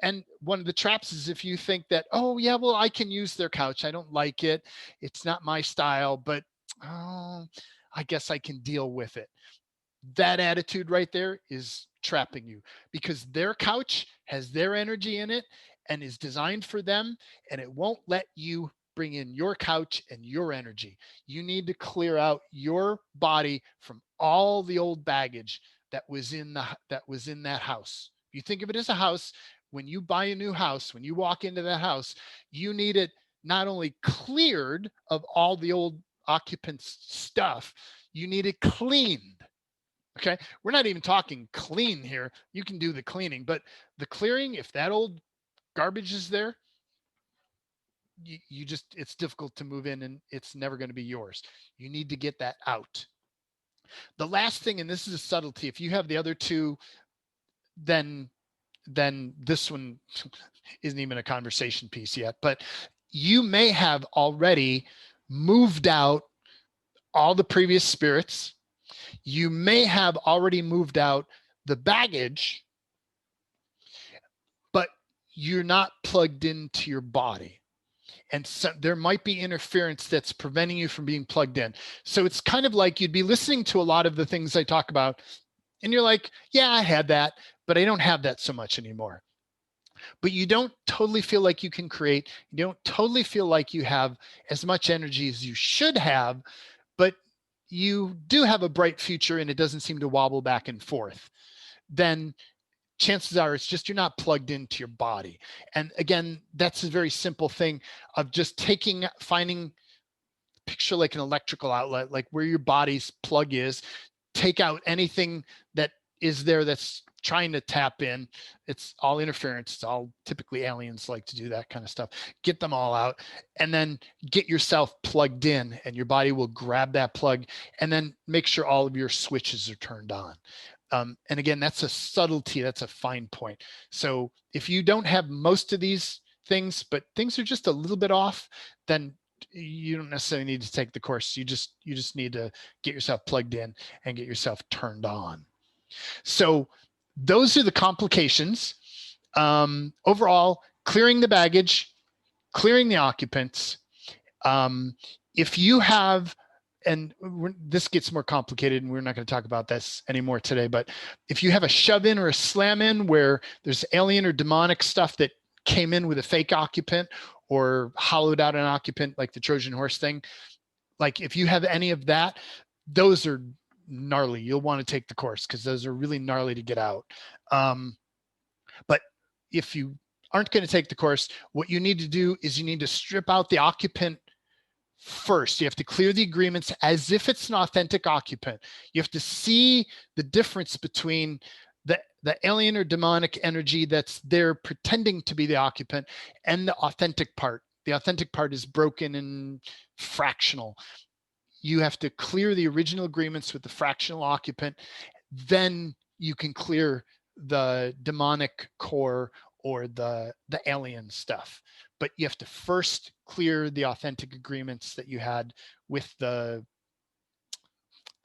And one of the traps is if you think that, oh yeah, well, I can use their couch. I don't like it. It's not my style, but oh, I guess I can deal with it. That attitude right there is trapping you, because their couch has their energy in it and is designed for them, and it won't let you bring in your couch and your energy. You need to clear out your body from all the old baggage that was in that house. You think of it as a house. When you buy a new house, when you walk into that house, you need it not only cleared of all the old occupants' stuff, you need it cleaned. Okay, we're not even talking clean here. You can do the cleaning, but the clearing, if that old garbage is there, you just, it's difficult to move in, and it's never going to be yours. You need to get that out. The last thing, and this is a subtlety, if you have the other two, then this one isn't even a conversation piece yet, but you may have already moved out all the previous spirits. You may have already moved out the baggage, but you're not plugged into your body. And so there might be interference that's preventing you from being plugged in. So it's kind of like you'd be listening to a lot of the things I talk about, and you're like, yeah, I had that, but I don't have that so much anymore. But you don't totally feel like you can create. You don't totally feel like you have as much energy as you should have, but you do have a bright future and it doesn't seem to wobble back and forth. Then chances are it's just you're not plugged into your body. And again, that's a very simple thing of just finding, picture like an electrical outlet, like where your body's plug is. Take out anything that is there that's trying to tap in. It's all interference. It's all, typically aliens like to do that kind of stuff. Get them all out, and then get yourself plugged in, and your body will grab that plug, and then make sure all of your switches are turned on. And again, that's a subtlety. That's a fine point. So if you don't have most of these things, but things are just a little bit off, then you don't necessarily need to take the course. You just need to get yourself plugged in and get yourself turned on. So those are the complications. Overall, clearing the baggage, clearing the occupants. If you have, and this gets more complicated, and we're not going to talk about this anymore today, but if you have a shove in or a slam in where there's alien or demonic stuff that came in with a fake occupant or hollowed out an occupant, like the Trojan horse thing, like if you have any of that, those are gnarly. You'll want to take the course because those are really gnarly to get out. But if you aren't going to take the course, what you need to do is you need to strip out the occupant first. You have to clear the agreements as if it's an authentic occupant. You have to see the difference between the alien or demonic energy that's there pretending to be the occupant and the authentic part. The authentic part is broken and fractional. You have to clear the original agreements with the fractional occupant. Then you can clear the demonic core or the alien stuff. But you have to first clear the authentic agreements that you had with the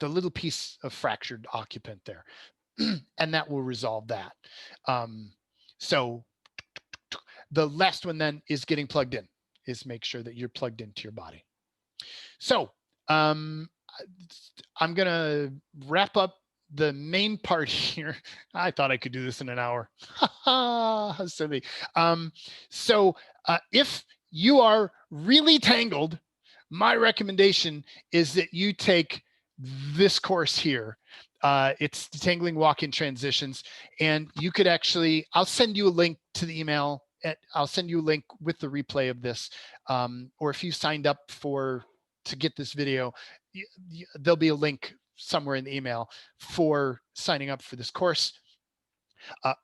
little piece of fractured occupant there. And that will resolve that. So the last one then is getting plugged in, is make sure that you're plugged into your body. So I'm going to wrap up the main part here. I thought I could do this in an hour. How silly. So if you are really tangled, my recommendation is that you take this course here. It's Detangling Walk-in Transitions. And you could actually, I'll send you a link to the email. I'll send you a link with the replay of this. Or if you signed up to get this video, there'll be a link somewhere in the email for signing up for this course.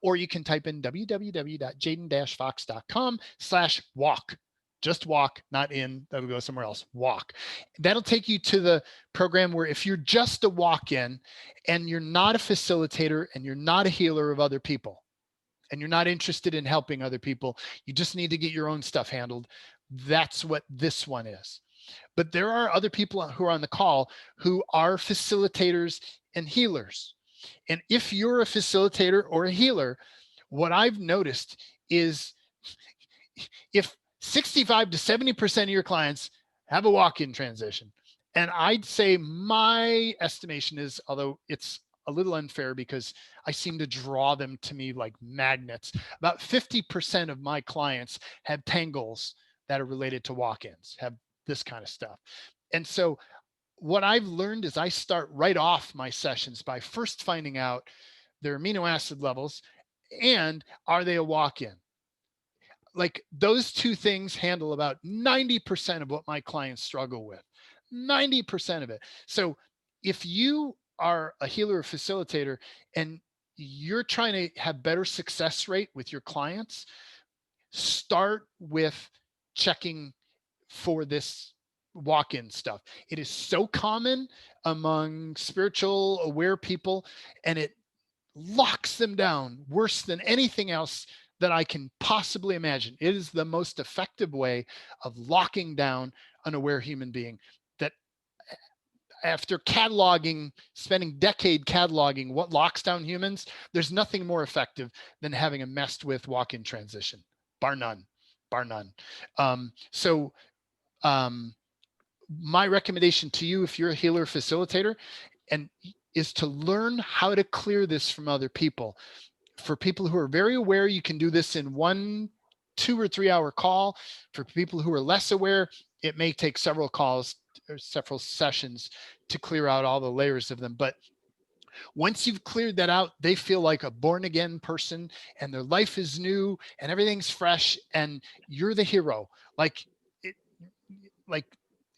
Or you can type in www.jaden-fox.com/walk. Just walk, not in, that'll go somewhere else, walk. That'll take you to the program where if you're just a walk-in and you're not a facilitator and you're not a healer of other people and you're not interested in helping other people, you just need to get your own stuff handled. That's what this one is. But there are other people who are on the call who are facilitators and healers. And if you're a facilitator or a healer, what I've noticed is if 65 to 70% of your clients have a walk-in transition, and I'd say my estimation is, although it's a little unfair because I seem to draw them to me like magnets, about 50% of my clients have tangles that are related to walk-ins, have this kind of stuff. And so what I've learned is I start right off my sessions by first finding out their amino acid levels and are they a walk-in? Like those two things handle about 90% of what my clients struggle with, 90% of it. So if you are a healer or facilitator and you're trying to have better success rate with your clients, start with checking for this walk-in stuff. It is so common among spiritual aware people, and it locks them down worse than anything else that I can possibly imagine. It is the most effective way of locking down an aware human being that after spending decade cataloging what locks down humans, there's nothing more effective than having a messed with walk-in transition, bar none, bar none. My recommendation to you, if you're a healer facilitator, is to learn how to clear this from other people. For people who are very aware, you can do this in 1, 2, or 3 hour call. For people who are less aware, it may take several calls or several sessions to clear out all the layers of them. But once you've cleared that out, they feel like a born again person and their life is new and everything's fresh and you're the hero.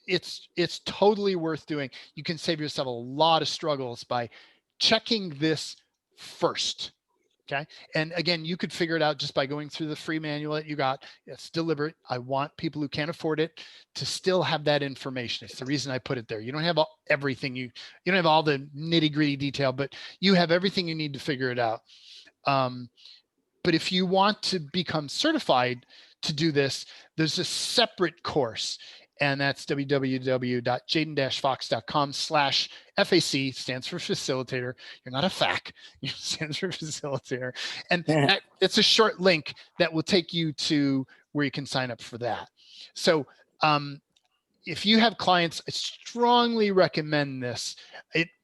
It's totally worth doing. You can save yourself a lot of struggles by checking this first. Okay. And again, you could figure it out just by going through the free manual that you got. It's deliberate. I want people who can't afford it to still have that information. It's the reason I put it there. You don't have everything. You don't have all the nitty gritty detail, but you have everything you need to figure it out. But if you want to become certified to do this, there's a separate course. And that's www.jaden-fox.com/FAC, stands for facilitator. You're not a FAC, it stands for facilitator. And it's a short link that will take you to where you can sign up for that. So if you have clients, I strongly recommend this.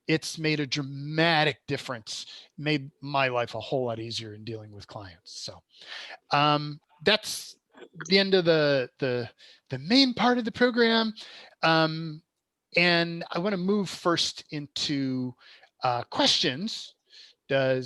It's made a dramatic difference, made my life a whole lot easier in dealing with clients. So that's the end of the main part of the program. And I want to move first into questions. Does